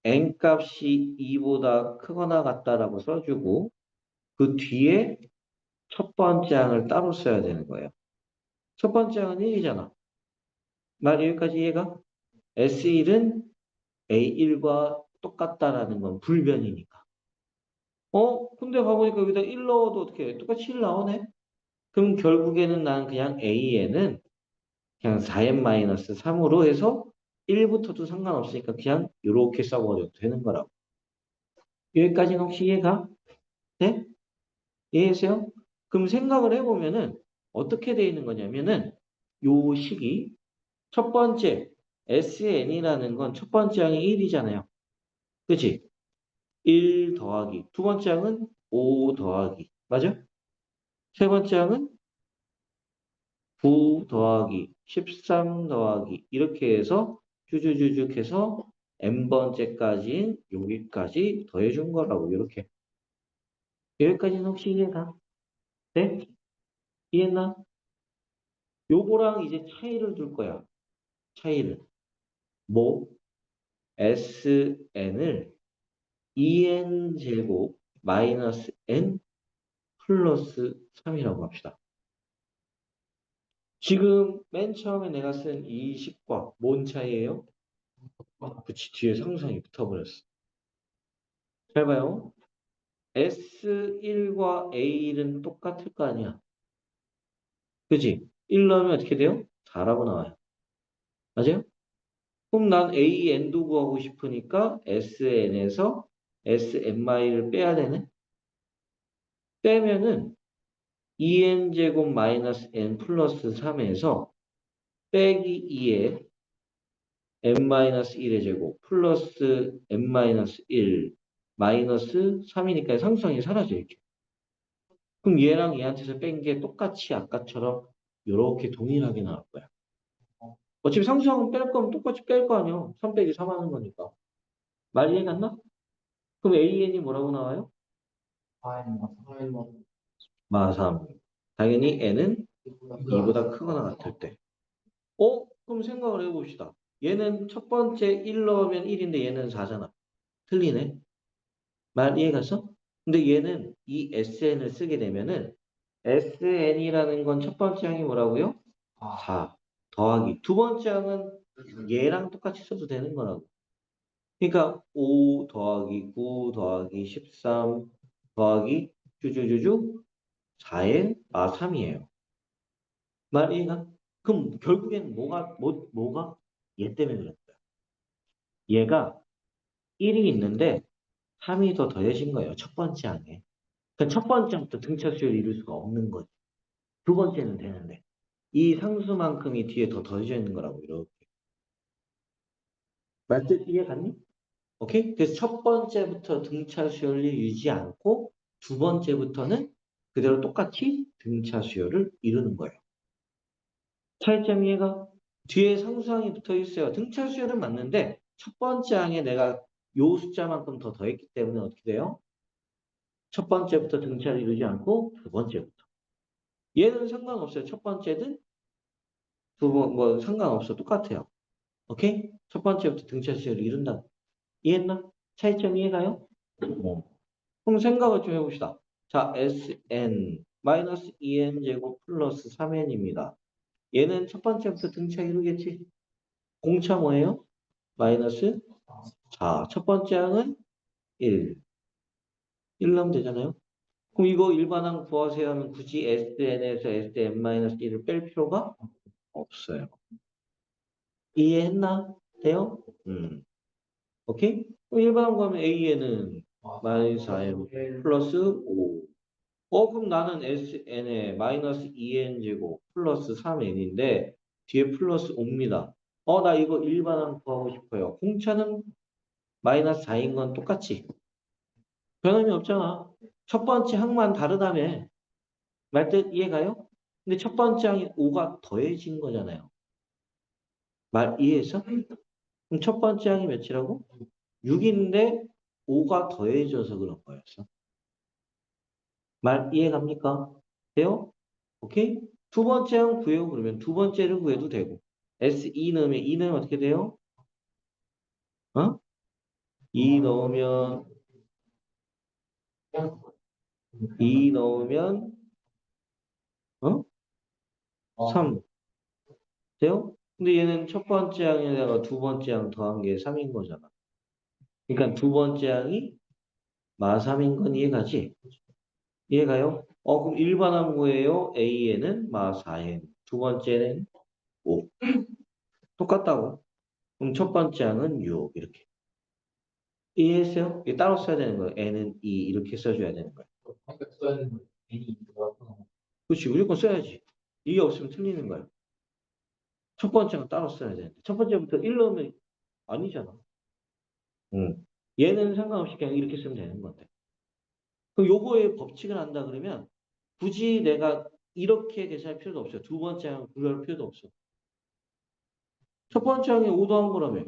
n 값이 2보다 크거나 같다라고 써주고 그 뒤에 첫 번째 항을 따로 써야 되는 거예요. 첫 번째 항은 1이잖아. 말 여기까지 이해가? S1은 A1과 똑같다라는 건 불변이니까. 근데 가보니까 여기다 1 넣어도 어떻게 해? 똑같이 1 나오네? 그럼 결국에는 난 그냥 A에는 그냥 4n-3으로 해서 1부터도 상관없으니까 그냥 이렇게 써버려도 되는 거라고. 여기까지는 혹시 이해가? 네? 이해하세요? 그럼 생각을 해보면은 어떻게 돼 있는 거냐면은 요 식이 첫 번째 SN이라는 건 첫 번째 항이 1이잖아요. 그치? 1 더하기 두 번째 항은 5 더하기 맞아? 세 번째 항은 9 더하기 13 더하기 이렇게 해서 쭉쭉쭉쭉 해서 n번째까지인 여기까지 더해준 거라고 이렇게. 여기까지는 혹시 이해가? 네? 이해했나? 요거랑 이제 차이를 둘 거야. 차이를. 뭐? SN을 2n 제곱 마이너스 n 플러스 3이라고 합시다. 지금 맨 처음에 내가 쓴 이 식과 뭔 차이예요? 그치, 뒤에 상수항이 붙어버렸어. 잘 봐요. S1과 A1은 똑같을 거 아니야. 그치? 1 넣으면 어떻게 돼요? 4라고 나와요. 맞아요? 그럼 난 AN도 구하고 싶으니까 SN에서 SN마이를 빼야 되네? 빼면은 2n제곱 마이너스 n 플러스 3에서 빼기 2에 n-1의 제곱 플러스 n-1 마이너스 3이니까 상수항이 사라져 이렇게. 그럼 얘랑 얘한테서 뺀 게 똑같이 아까처럼 이렇게 동일하게 나올 거야. 어차피 상수항은 뺄 거면 똑같이 뺄 거 아니야. 3 빼기 3 하는 거니까. 말 이해 갔나? 그럼 AN이 뭐라고 나와요? 마3. 당연히 n은 2보다 크거나 같을 때. 그럼 생각을 해봅시다. 얘는 첫 번째 1 넣으면 1인데 얘는 4잖아. 틀리네. 말 이해 갔어? 근데 얘는 이 SN을 쓰게 되면은 SN이라는 건 첫 번째 항이 뭐라고요? 4 더하기 두 번째 항은 얘랑 똑같이 써도 되는 거라고. 그러니까 5 더하기 9 더하기 13 더하기 쭈쭈쭈쭈 4에 3이에요. 말 이해가? 그럼 결국엔 뭐가 얘 때문에 그랬다. 얘가 1이 있는데 3이 더 더해진 거예요. 첫 번째 항에. 그러니까 첫 번째부터 등차 수열을 이룰 수가 없는 거지. 두 번째는 되는데. 이 상수만큼이 뒤에 더 더해져 있는 거라고 이렇게. 말뜻 이해 갔니? 오케이? 그래서 첫 번째부터 등차 수열을 유지 않고 두 번째부터는 그대로 똑같이 등차 수열을 이루는 거예요. 차이점 이해가? 뒤에 상수항이 붙어 있어요. 등차 수열은 맞는데 첫 번째 항에 내가 요 숫자만큼 더 더했기 때문에 어떻게 돼요? 첫 번째부터 등차를 이루지 않고 두 번째부터. 얘는 상관없어요. 첫 번째든 두 번, 뭐, 상관없어. 똑같아요. 오케이? 첫 번째부터 등차수열을 이룬다. 이해했나? 차이점 이해가요? 그럼 생각을 좀 해봅시다. 자, Sn 마이너스 2n 제곱 플러스 3n입니다. 얘는 첫 번째부터 등차 이루겠지? 공차 뭐예요? 마이너스 4. 첫 번째 항은 1. 1 넣으면 되잖아요? 그럼 이거 일반항 구하세요 하면 굳이 Sn에서 Sn-1을 뺄 필요가 없어요. 이해했나? 돼요? 오케이? 그럼 일반항 구하면 A에는 마이너스 4n 플러스 5. 그럼 나는 Sn에 마이너스 2n 제곱 플러스 3n인데 뒤에 플러스 5입니다. 나 이거 일반항 구하고 싶어요. 공차는 마이너스 4인 건 똑같지? 변함이 없잖아. 첫 번째 항만 다르다며. 말뜻 이해가요? 근데 첫 번째 항이 5가 더해진 거잖아요. 말 이해했어? 그럼 첫 번째 항이 몇이라고? 6인데 5가 더해져서 그런 거였어. 말 이해갑니까? 돼요? 오케이? 두 번째 항 구해요. 그러면 두 번째를 구해도 되고. S2 넣으면 2 넣으면 어떻게 돼요? 어? 2 넣으면 2 넣으면 어? 3 돼요? 근데 얘는 첫 번째 항에다가 두 번째 항 더한 게 3인 거잖아. 그러니까 두 번째 항이 마3인 건 이해가지? 이해가요? 그럼 일반항 구해요. A에는 마4n. 두 번째는 5. 똑같다고. 그럼 첫 번째 항은 6. 이렇게. 이해했어요? 이게 따로 써야 되는 거예요. n은 2 이렇게 써줘야 되는 거예요. 그렇지. 무조건 써야지. 이게 없으면 틀리는 거예요. 첫 번째는 따로 써야 되는데. 첫 번째부터 1 넣으면 아니잖아. 응. 얘는 상관없이 그냥 이렇게 쓰면 되는 건데. 그럼 요거의 법칙을 안다 그러면 굳이 내가 이렇게 계산할 필요도 없어요. 두 번째 항 구할 필요도 없어. 첫 번째 항에 5 더한 거라며.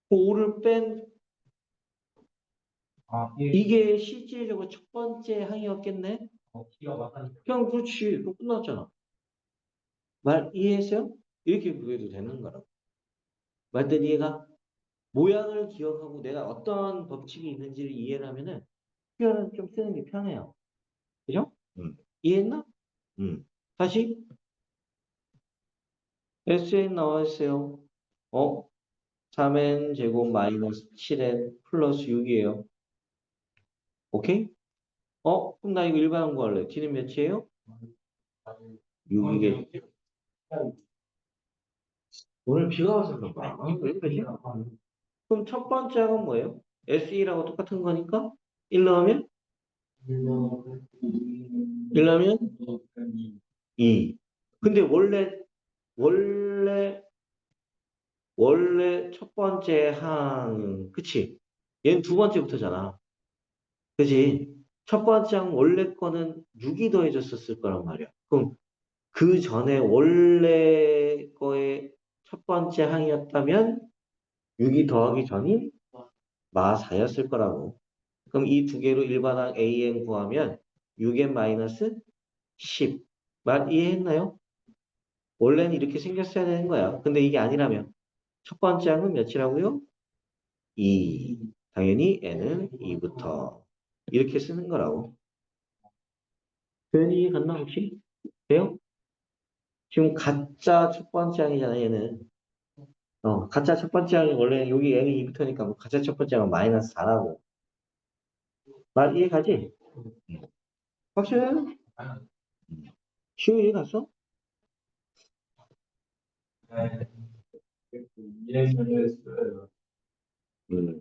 그 5를 뺀 이게 실질적으로 첫 번째 항이었겠네? 그냥 그렇지. 또 끝났잖아. 말 이해했어요? 이렇게 구해도 되는 거라고. 말뜻 이해가? 모양을 기억하고 내가 어떤 법칙이 있는지를 이해를 하면은 표현은 좀 쓰는 게 편해요. 그죠? 이해했나? 다시 SN 나와있어요. 3n 제곱 마이너스 7n 플러스 6이에요. 오케이? 그럼 나 이거 일반항 구할래. D는 몇이에요? 6이게. 오늘 비가 와서 그런가? 왜 그러지? 그럼 첫 번째 항은 뭐예요? SE라고 똑같은 거니까 1 넣으면 1 넣으면 2. 근데 원래 첫 번째 항 그치? 얘는 두 번째부터잖아. 그치? 첫 번째 항 원래 거는 6이 더해졌었을 거란 말이야. 그럼 그 전에 원래 거의 첫 번째 항이었다면 6이 더하기 전이 마4였을 거라고. 그럼 이 두 개로 일반항 AN 구하면 6n 마이너스 10. 말 이해했나요? 원래는 이렇게 생겼어야 되는 거야. 근데 이게 아니라면 첫 번째 항은 몇이라고요? 2. 당연히 n은 2부터 이렇게 쓰는 거라고. 표현이 이해 갔나 혹시? 돼요? 지금 가짜 첫 번째 항이잖아 얘는. 가짜 첫 번째 항이 원래 여기 n이 2부터니까 뭐 가짜 첫 번째 항은 마이너스 4라고. 말 이해 가지? 확실해? 쉬운 이해 갔어? 음.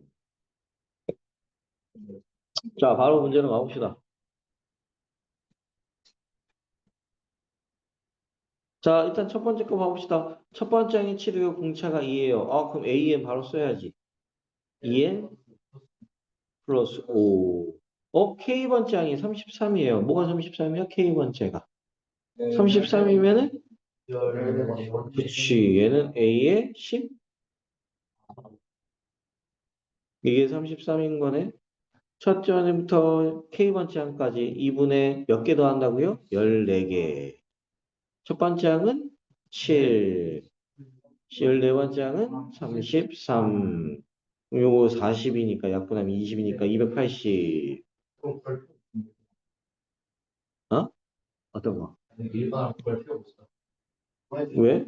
자, 바로 문제로 가봅시다. 자, 일단 첫 번째 거 봐봅시다. 첫 번째 항이 7이고 공차가 2예요. 그럼 AN 바로 써야지. 2N 플러스 5. K번째 항이 33이에요. 뭐가 33이야? K번째가. 33이면은? 그치. 얘는 A의 10? 이게 33인 거네. 첫 번째부터 K번째 항까지 2분의 몇 개 더한다고요? 14개. 첫 번째 항은 7. 14번째 항은 33. 요거 40이니까 약분하면 20이니까 280. 어? 어떤 거? 왜?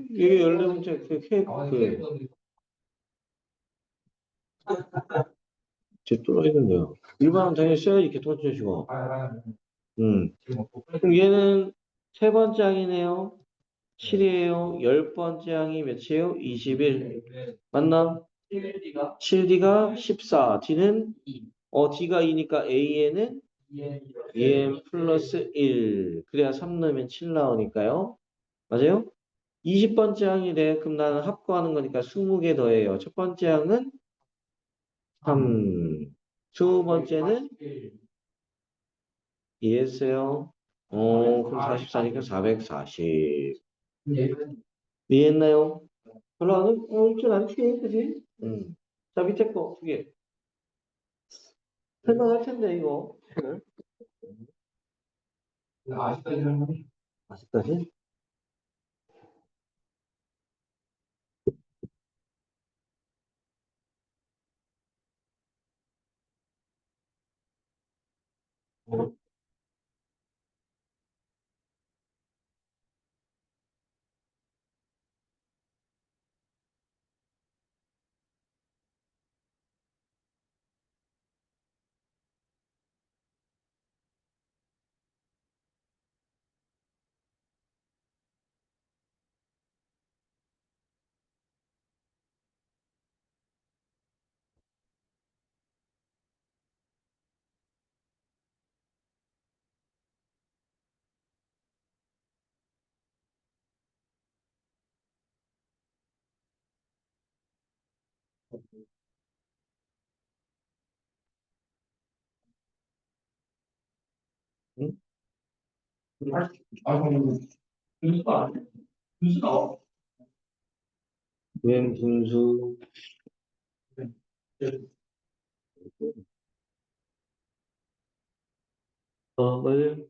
이게 14번째 제 또라이던데요. 일반은 당연히 써야지 이렇게 똑같이 주시고. 그럼 얘는 세 번째 항이네요. 7이에요. 10번째 항이 몇이에요? 21. 맞나? 7D가 14. D는 D가 2니까 A에는 2M 플러스 1. 그래야 3 넣으면 7 나오니까요. 맞아요? 20번째 항이래. 그럼 나는 합거하는 거니까 20개 더해요. 첫 번째 항은 3. 두 번째는 이해했어요? 그럼 44니까 440. 이해했나요? 별로 안 어렵진 않지, 그지? 자, 밑에 거 두 개. 설명할 텐데, 이거. 아직까지? 응? 웬 분수? 맞아요.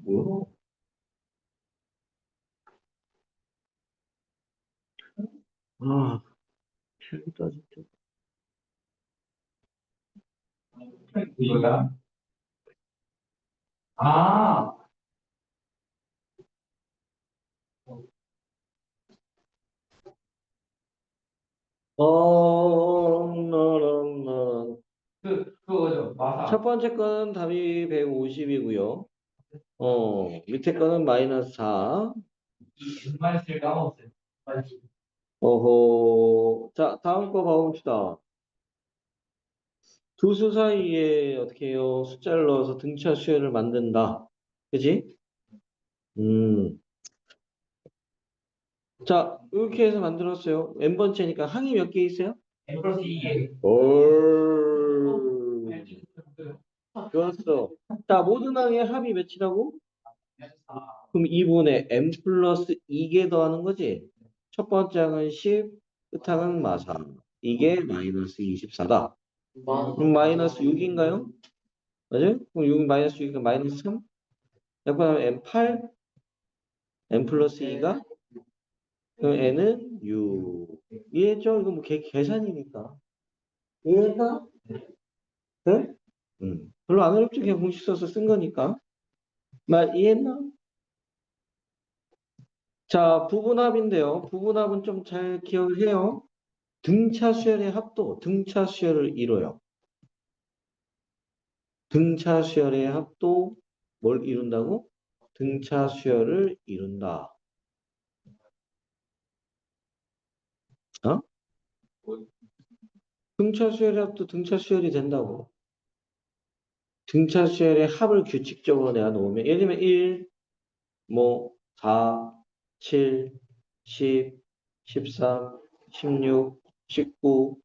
뭐야? 아, 필기다, 진짜. 이거야? 런. 첫 번째 거는 답이 150이고요. 밑에 거는 마이너스 4. 어허. 자, 다음 거 봐봅시다. 두 수 사이에 어떻게 해요? 숫자를 넣어서 등차 수열을 만든다. 그지? 음. 자, 이렇게 해서 만들었어요. n번째니까 항이 몇 개 있어요? 올. 좋았어. 자, 모든 항의 합이 몇이라고? 그럼 2분의 n 플러스 2개 더하는 거지? 첫 번째 항은 10, 끝항은 마사. 이게 마이너스 24다. 그럼 마이너스 6인가요? 맞아요? 그럼 6 마이너스 6이니까 마이너스 3? 약분하면 n 8, n 플러스 2가? 그럼 n은 6. 이해했죠? 이거 뭐 계산이니까. 이해했나? 네? 별로 안 어렵지. 그냥 공식 써서 쓴 거니까. 말 이해했나? 자, 부분합인데요. 부분합은 좀 잘 기억을 해요. 등차 수열의 합도, 등차 수열을 이뤄요. 등차 수열의 합도 뭘 이룬다고? 등차 수열을 이룬다. 어? 등차 수열의 합도 등차 수열이 된다고. 등차 수열의 합을 규칙적으로 내가 놓으면 예를 들면 1, 뭐 4, 7, 10, 13, 16, 19,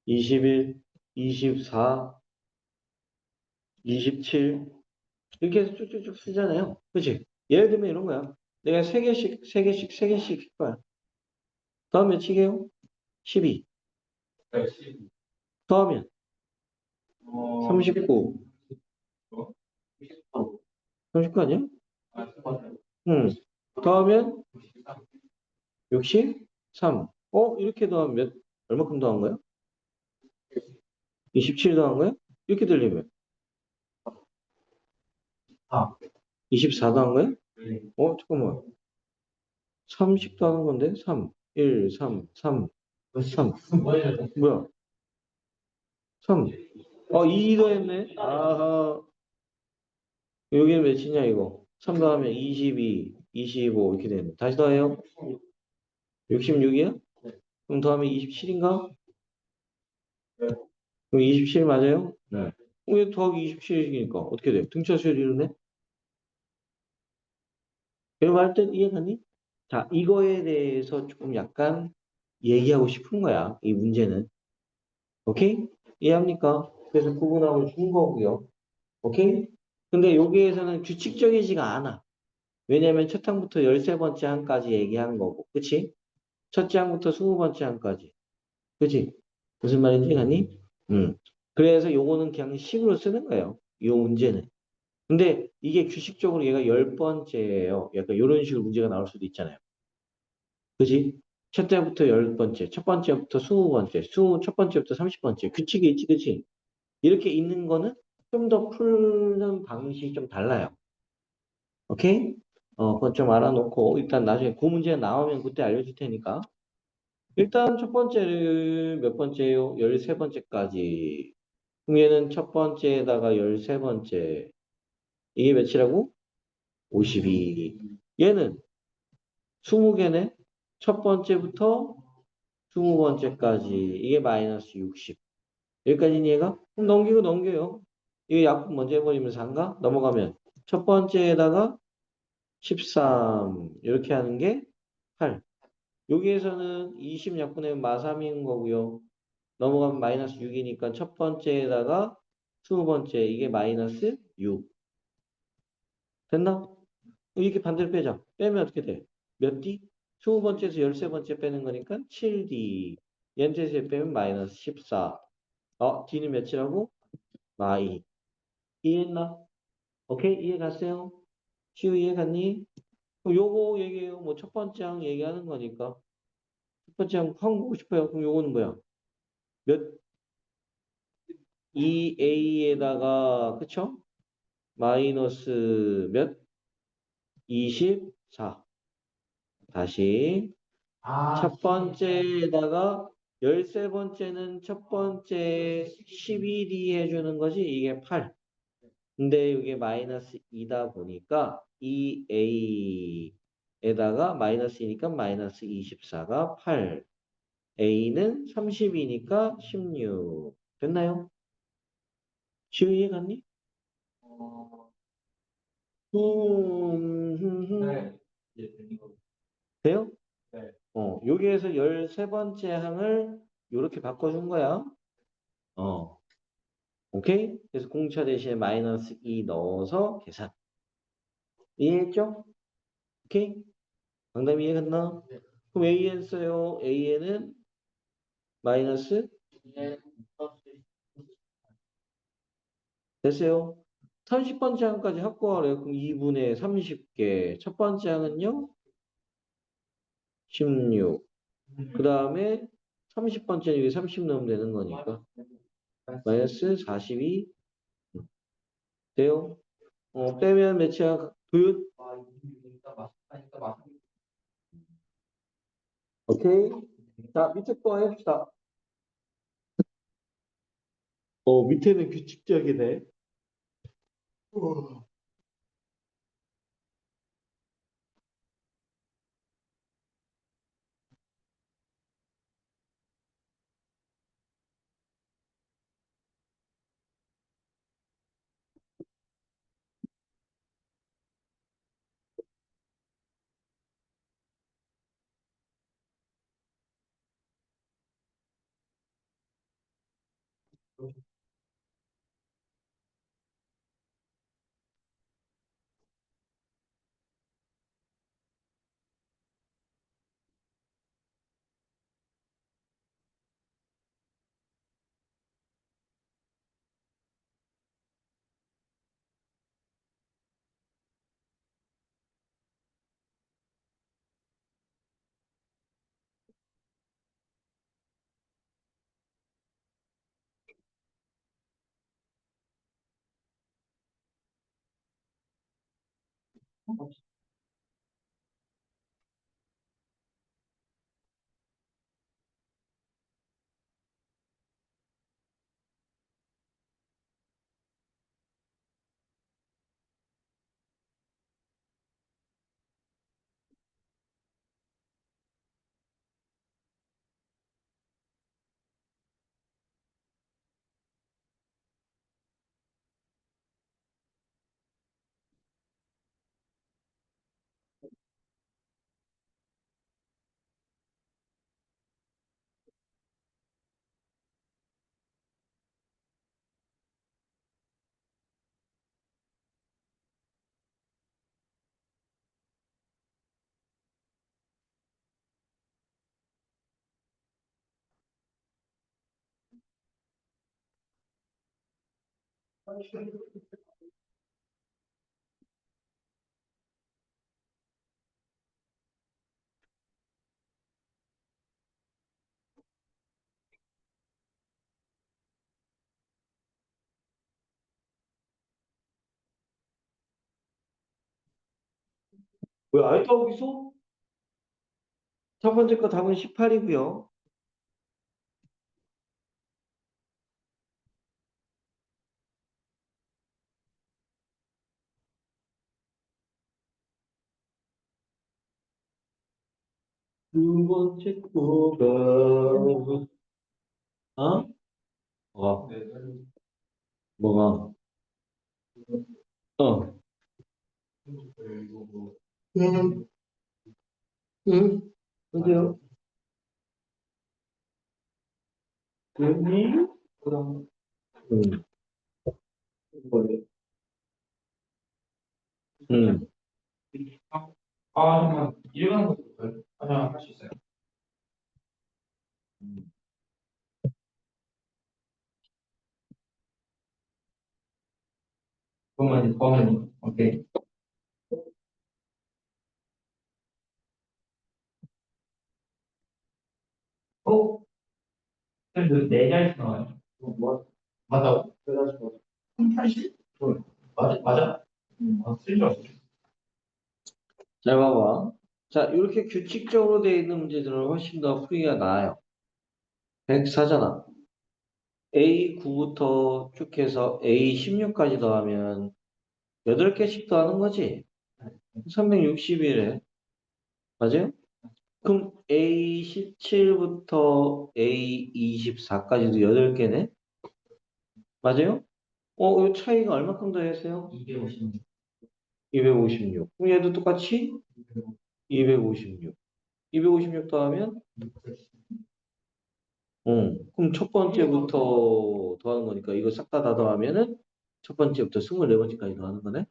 21, 24, 27 이렇게 해서 쭉쭉쭉 쓰잖아요. 그치? 예를 들면 이런 거야. 내가 3개씩, 3개씩, 3개씩 할 거야. 다음 몇이게요? 12. 더하면 39. 39 아니야? 응. 더하면 63. 이렇게 더하면 얼마큼 더한 거야? 27 더한 거야? 이렇게 들리면. 24 더한 거야? 잠깐만. 30 더하는 건데? 3, 1, 3, 3, 3. 뭐야? 3. 2 더했네? 아하. 여기는 몇이냐, 이거? 3 더하면 22, 25 이렇게 되네. 다시 더해요. 66이야? 그럼 더하면 27인가? 그럼 27 맞아요? 네. 왜 더하기 27이니까 어떻게 돼? 등차수열 이루네? 이거 할 때 이해가니? 자, 이거에 대해서 조금 약간 얘기하고 싶은 거야. 이 문제는. 오케이? 이해합니까? 그래서 구분하고 준 거고요. 오케이? 근데 여기에서는 규칙적이지가 않아. 왜냐면 첫 항부터 13번째 항까지 얘기하는 거고. 그치? 첫째 항부터 20번째 항까지. 그치? 무슨 말인지 아니? 그래서 요거는 그냥 식으로 쓰는 거예요. 요 문제는. 근데 이게 규칙적으로 얘가 10번째예요. 약간 이런 식으로 문제가 나올 수도 있잖아요. 그지? 첫 때부터 10번째, 첫 번째부터 20번째, 첫 번째부터 30번째. 규칙이 있지, 그치? 이렇게 있는 거는 좀 더 푸는 방식이 좀 달라요. 오케이? 그건 좀 알아놓고, 일단 나중에 그 문제 나오면 그때 알려줄 테니까. 일단 첫 번째를 몇 번째요? 13번째까지. 그럼 얘는 첫 번째에다가 13번째. 이게 몇이라고? 52. 얘는 20개네? 첫 번째부터 20번째까지. 이게 마이너스 60. 여기까지 이해가? 그럼 넘기고 넘겨요. 이거 약분 먼저 해버리면 4인가? 넘어가면 첫 번째에다가 13. 이렇게 하는 게 8. 여기에서는 20 약분하면 마3인 거고요. 넘어가면 마이너스 6이니까 첫 번째에다가 20번째 이게 마이너스 6. 됐나? 이렇게 반대로 빼자. 빼면 어떻게 돼? 몇 D? 20번째에서 13번째 빼는 거니까 7D. 얘한테서 빼면 마이너스 14. D는 몇이라고? 마이. 이해했나? 오케이? 이해 갔어요? 시우 이해 갔니? 그럼 요거 얘기해요. 뭐 첫 번째 항 얘기하는 거니까. 첫 번째 항 보고 싶어요. 그럼 요거는 뭐야? 몇? 2A에다가, 그쵸? 마이너스 몇? 24. 다시. 첫 번째에다가 13번째는 첫 번째 11이 해주는 거지. 이게 8. 근데 이게 마이너스 2다 보니까 2A에다가 마이너스이니까 마이너스 24가 8. A는 30이니까 16. 됐나요? 지금 이해 갔니? 네. 돼요? 여기에서 13번째 항을 이렇게 바꿔준 거야. 어, 오케이? 그래서 공차 대신에 마이너스 2 넣어서 계산. 이해했죠? 오케이? 방금 이해갔나? 그럼 AN 써요. AN은 마이너스 됐어요. 30번째 항까지 확보하래요. 그럼 2분의 30개. 첫 번째 항은요? 16. 그 다음에 30번째는 여기 30 넣으면 되는 거니까. 마이너스 42 돼요. 빼면 몇이야? 도윤? 오케이. 자, 밑에 거 해봅시다. 밑에는 규칙적이네. 왜 아직도 하고 있어? 첫 번째 거 답은 18이고요. 두 번째 거가 어? 어, 뭐가? 어. 응, 응, 근데요? 응? 응, 응. 아, 잠깐 일어나는 것도 하나 할 수 있어요. 그러면 오케이. 어? 그래도 네 자릿수 나와요. 뭐? 맞아. 그래가지고 80? 맞아? 맞아? 쓸줄 알았어. 잘 봐봐. 자, 이렇게 규칙적으로 되어 있는 문제들은 훨씬 더 풀이가 나아요. 104잖아. A9부터 쭉 해서 A16까지 더하면 8개씩 더하는 거지. 360이래. 맞아요? 그럼 A17부터 A24까지도 8개네? 맞아요? 이 차이가 얼마큼 더했어요? 256. 256. 그럼 얘도 똑같이 256. 256 더하면 그럼 첫 번째부터 더하는 거니까 이거 싹 다 더하면은 첫 번째부터 24번째까지 더하는 거네?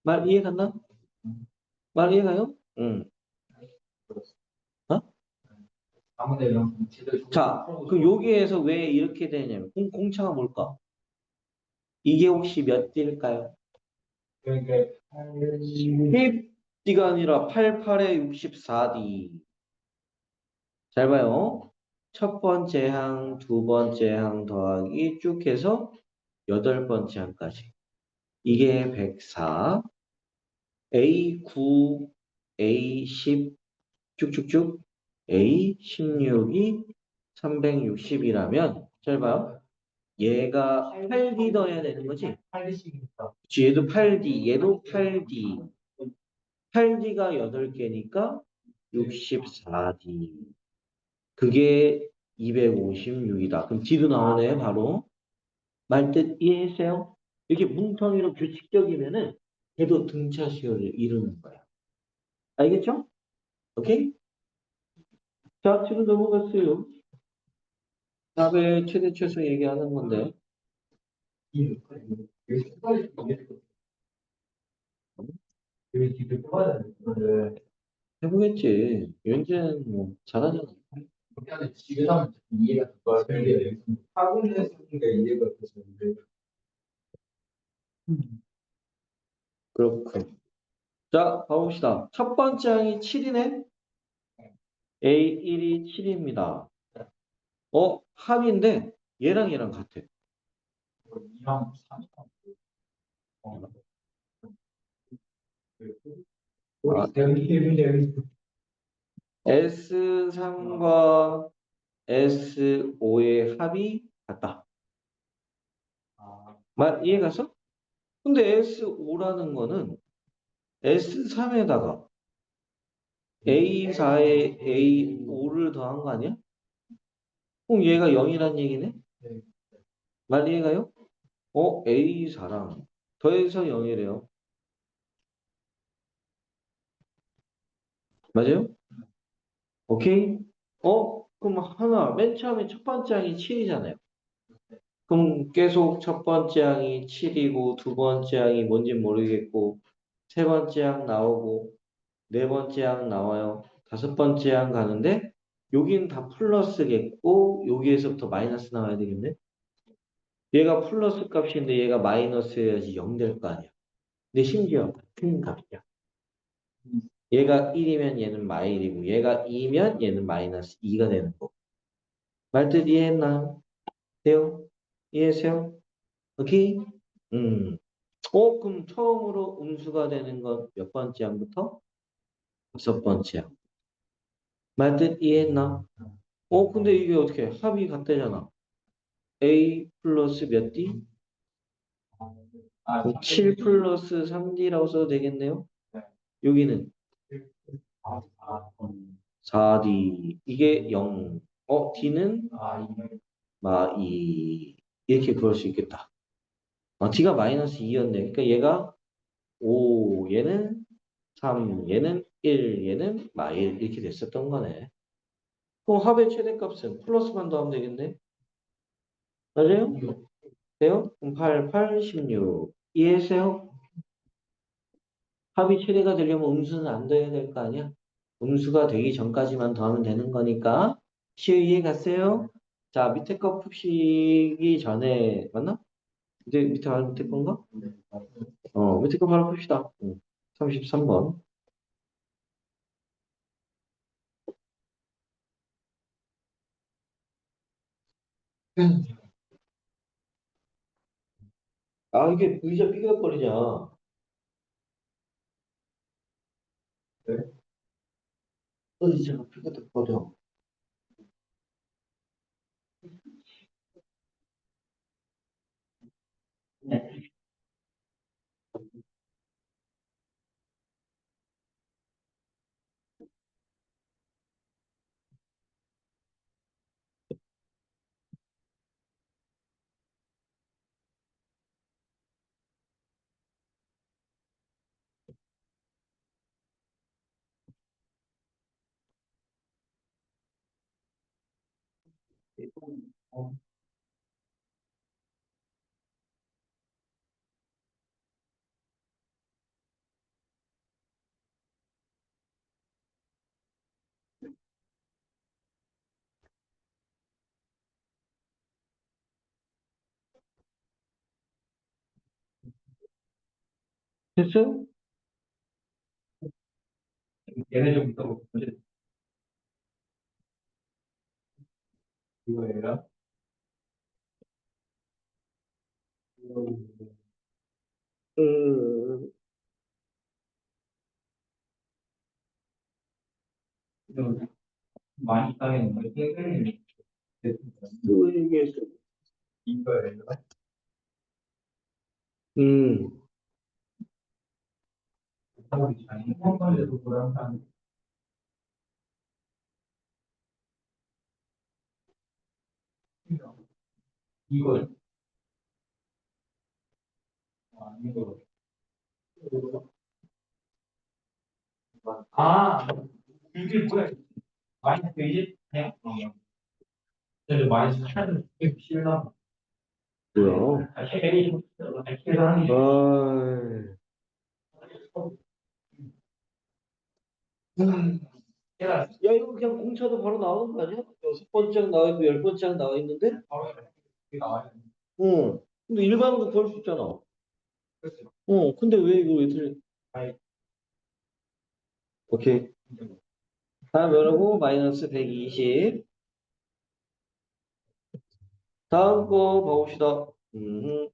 말 이해 갔나? 말 이해가요? 응. 어? 아무데 이런 제대로 자, 그럼 여기에서 왜 이렇게 되냐면 공차가 뭘까? 이게 혹시 몇 D일까요? 그러니까 10D가 아니라 88에 64D. 잘 봐요. 첫 번째 항, 두 번째 항 더하기 쭉 해서 여덟 번째 항까지. 이게 104, A9, A10 쭉쭉쭉 A16이 360이라면 잘 봐요. 얘가 8D 더해야 되는 거지? 8개씩이니까 그치, 얘도 8D, 얘도 8D. 8D가 8개니까 64D. 그게 256이다. 그럼 D도 나오네, 바로. 말뜻 이해했어요? 이렇게 뭉텅이로 규칙적이면은 걔도 등차시호를 이루는 거야. 알겠죠? 오케이? 자, 지금 넘어갔어요. 답의 최대 최소 얘기하는 건데. 여기 색깔이 여기 뒤에 뽑아야 되는데 해보겠지. 윤재는 뭐 잘하잖아. 그냥 집에 사면 이해가 되게 학원에서 쓰는 게 이해가 되는데 그렇군. 자, 봐봅시다. 첫 번째 항이 7이네? A1이 7입니다. 합인데 얘랑 얘랑 같아. 2랑 3. 아, S3과 S5의 합이 같다. 이해 갔어? 근데 S5라는 거는 S3에다가 A4에 A5를 더한 거 아니야? 그럼 얘가 0이란 얘기네? 말 이해가요? A4랑 더해서 0이래요. 맞아요? 오케이? 그럼 맨 처음에 첫 번째 항이 7이잖아요. 그럼 계속 첫 번째 항이 7이고, 두 번째 항이 뭔지 모르겠고, 세 번째 항 나오고, 네 번째 항 나와요. 다섯 번째 항 가는데, 여긴 다 플러스겠고, 여기에서부터 마이너스 나와야 되겠네? 얘가 플러스 값인데 얘가 마이너스여야지 0 될 거 아니야. 근데 심지어 같은 값이야. 얘가 1이면 얘는 마일이고, 얘가 2면 얘는 마이너스 2가 되는 거. 말뜻 이해했나? 돼요? 이해했어요? 오케이? 음. 그럼 처음으로 음수가 되는 건 몇 번째 항부터? 다섯 번째 항. 말뜻 이해했나? 근데 이게 어떻게 합이 같대잖아. A 플러스 몇 D? 7 플러스 3D라고 써도 되겠네요? 여기는 4D. 이게 0. D는 마2. 이렇게 구할 수 있겠다. D가 마이너스 2였네. 그러니까 얘가 5, 얘는 3, 얘는 1, 얘는 마1 이렇게 됐었던 거네. 그럼 합의 최대값은 플러스만 더하면 되겠네. 맞아요? 돼요? 그럼 8, 8, 16. 이해했어요? 합이 최대가 되려면 음수는 안 더해야 될 거 아니야? 음수가 되기 전까지만 더하면 되는 거니까. 이해 갔어요? 자, 밑에 거 푸시기 전에, 맞나? 밑에 건가? 밑에 거 바로 풉시다. 33번. 이게 의자 삐걱거리냐. 의자가 삐걱거려. 됐어요? 얘네 좀 이따 이거예요? 음, 많이 따는 거예요. 또 얘기했어. 이거예요? 음, 한번에도 불안한 이거 이거 이게 뭐야? 많이 되지? 그냥 근데 많이 사는 게 싫나? 뭐야? 야, 이거 그냥 공차도 바로 나오는 거 아니야? 여섯 번째 나와 있고 열 번째 나와 있는데? 응. 근데 일반으로 구할 수 있잖아. 근데 왜 이거 왜 틀려? 오케이. 다음 열어고 마이너스 120. 다음 거 봐봅시다. 음,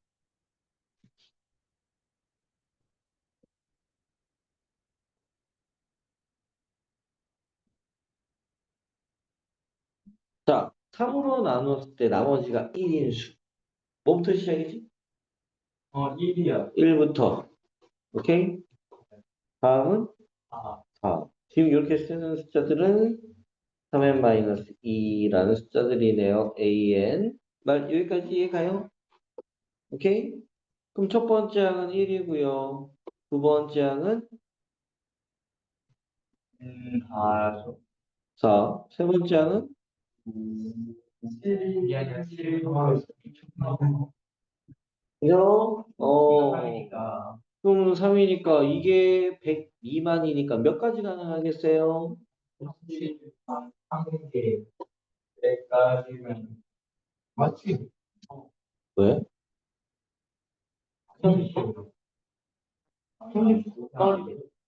자, 3으로 나눴을 때 나머지가 1인 수. 뭐부터 시작이지? 1이야. 1부터. 오케이? 다음은 아, 4. 지금 이렇게 쓰는 숫자들은 3n-2라는 숫자들이네요. an. 말 여기까지 이해가요? 오케이? 그럼 첫 번째 항은 1이고요. 두 번째 항은 4. 4. 세 번째 항은 7이 아니라 7. 그죠? 이니까 그럼 3이니까 이게 100 미만이니까 몇 가지 가능하겠어요? 3개 100까지면 맞지? 왜?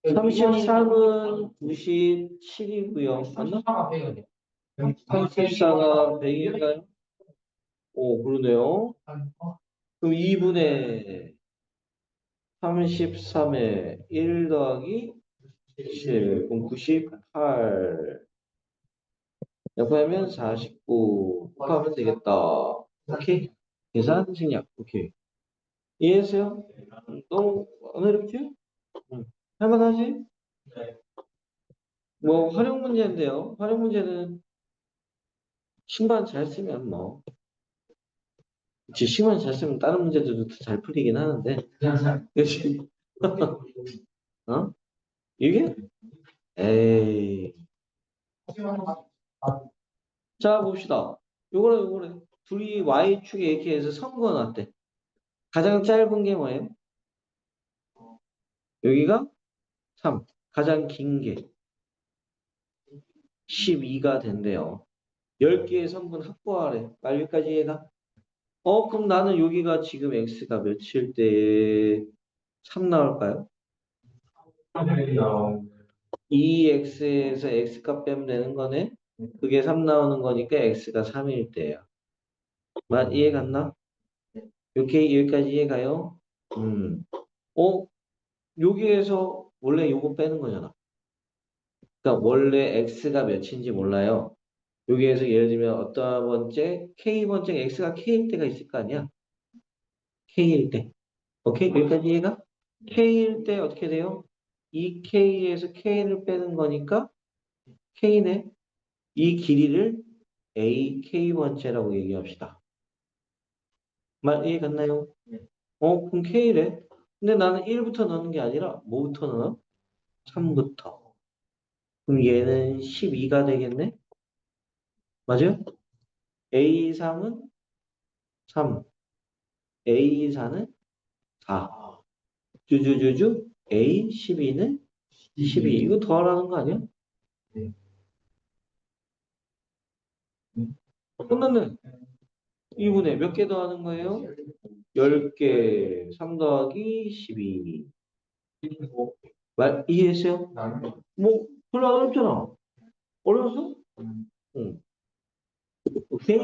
33은 97이고요. 맞나? 34가 100인가요? 오, 그러네요. 그럼 2분의 33에 1 더하기 7, 그럼 98. 약하면 49. 곱하면 되겠다. 오케이? 계산 생략. 오케이. 이해했어요? 너무 어렵지? 응. 할만하지? 뭐 활용 문제인데요. 활용 문제는 신반 잘 쓰면 뭐. 그치, 신반 잘 쓰면 다른 문제들도 더 잘 풀리긴 하는데. 그치? 어? 이게? 에이. 자, 봅시다. 요거래. 둘이 Y축에 이렇게 해서 선그어 놨대. 가장 짧은 게 뭐예요? 여기가 3. 가장 긴 게 12가 된대요. 10개의 성분 확보하래. 말기까지 얘가. 그럼 나는 여기가 지금 x가 몇일 때 3 나올까요? 2x에서 x값 빼면 되는 거네. 그게 3 나오는 거니까 x가 3일 때야. 이해 갔나? 이렇게 여기까지 이해가요? 음. 어, 여기에서 원래 요거 빼는 거잖아. 그러니까 원래 x가 몇인지 몰라요. 여기에서 예를 들면 어떤 번째, k번째 x가 k일 때가 있을 거 아니야? k일 때. 오케이? 여기까지 이해가? k일 때 어떻게 돼요? 이 k에서 k를 빼는 거니까 k네. 이 길이를 a k번째라고 얘기합시다. 말 이해 갔나요? 그럼 k래. 근데 나는 1부터 넣는 게 아니라 뭐부터 넣어? 3부터. 그럼 얘는 12가 되겠네? 맞아요? A3은 3, A4는 4. 주주주주 A12는 12. 이거 더하라는 거 아니야? 끝났네. 2분의 몇 개 더하는 거예요? 10개. 3 더하기 12. 이해했어요? 뭐, 별로 안 어렵잖아. 어려웠어? 응. 오케이?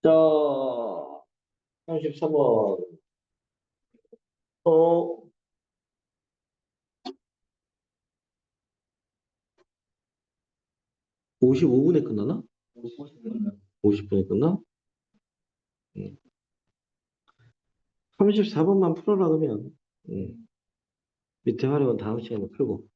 자, 33번. 어, 55분에 끝나나? 50분에 끝나? 응. 34번만 풀어라 그러면. 응. 밑에 활용은 다음 시간에 풀고.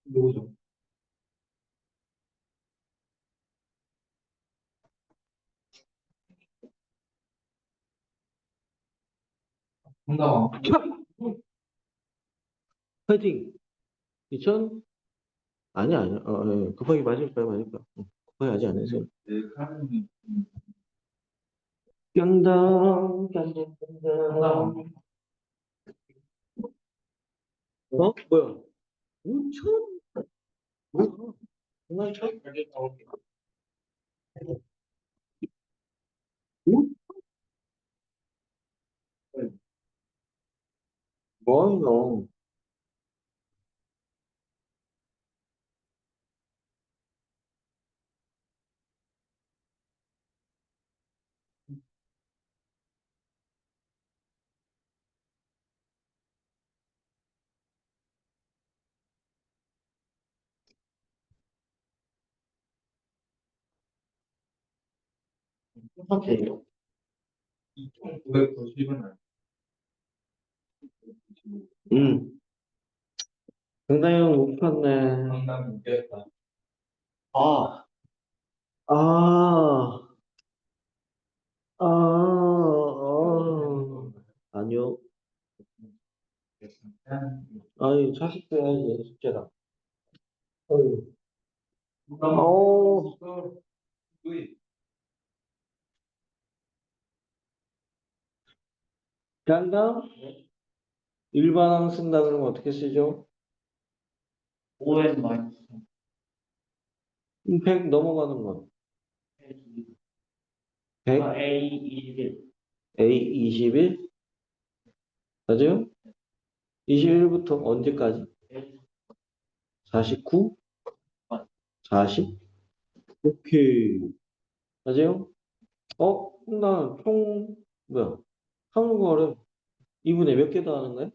누구죠? 정답. 파이팅! 2000? 아니야. 급하게 맞을 거야. 응. 급하게 아직 안 했어. 네, 카드는 깡당. 뭐야? 5천? 뭐야? 정말 천? 뭐요? 똑같아요. 2,990은 상당히 높았네. 상당히 웃겼다. 아, 아, 아니요. 아니, 자식도 해야지, 숙제라. 어휴. 어우, 간다? 일반항 쓴다 그러면 어떻게 쓰죠? 5n 마이너스 100 넘어가는 건. 100? A 21. A 21? 맞아요? 21부터 언제까지? 49? 40? 오케이. 맞아요? 그럼 나 뭐야? 한국어를 2분의 몇 개 더하는 거야?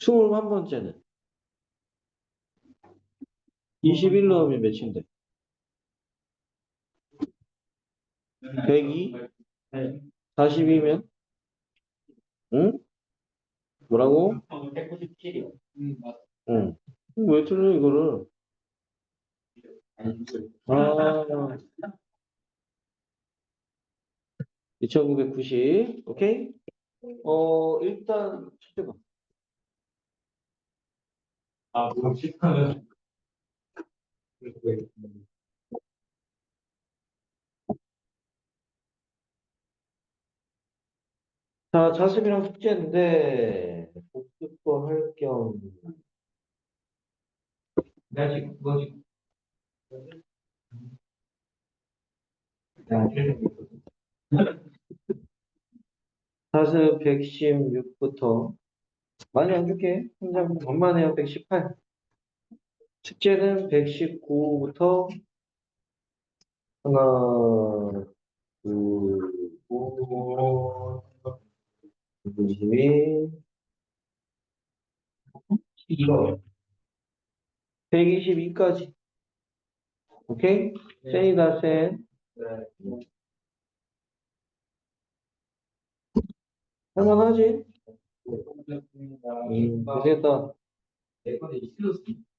21번째는 21 넣으면 몇인데? 102? 42면? 응? 뭐라고? 197이요. 맞아. 응. 왜 틀려 이거를? 아, 2990. 오케이? 일단 찾아봐. 뭐 식하면 자, 자습이랑 숙제인데 복습도 할 겸. 내가 지금 그거 지금 내가 틀린 거 있거든. 자습 116부터 많이 안 줄게. 혼자 만만해요. 118. 숙제는 119부터 하나, 둘, 오, 22, 이거. 122까지. 오케이? 네. 센이다, 센. 네. 할만하지? 고맙습니다. 고생했다. 내 건데 실렸어.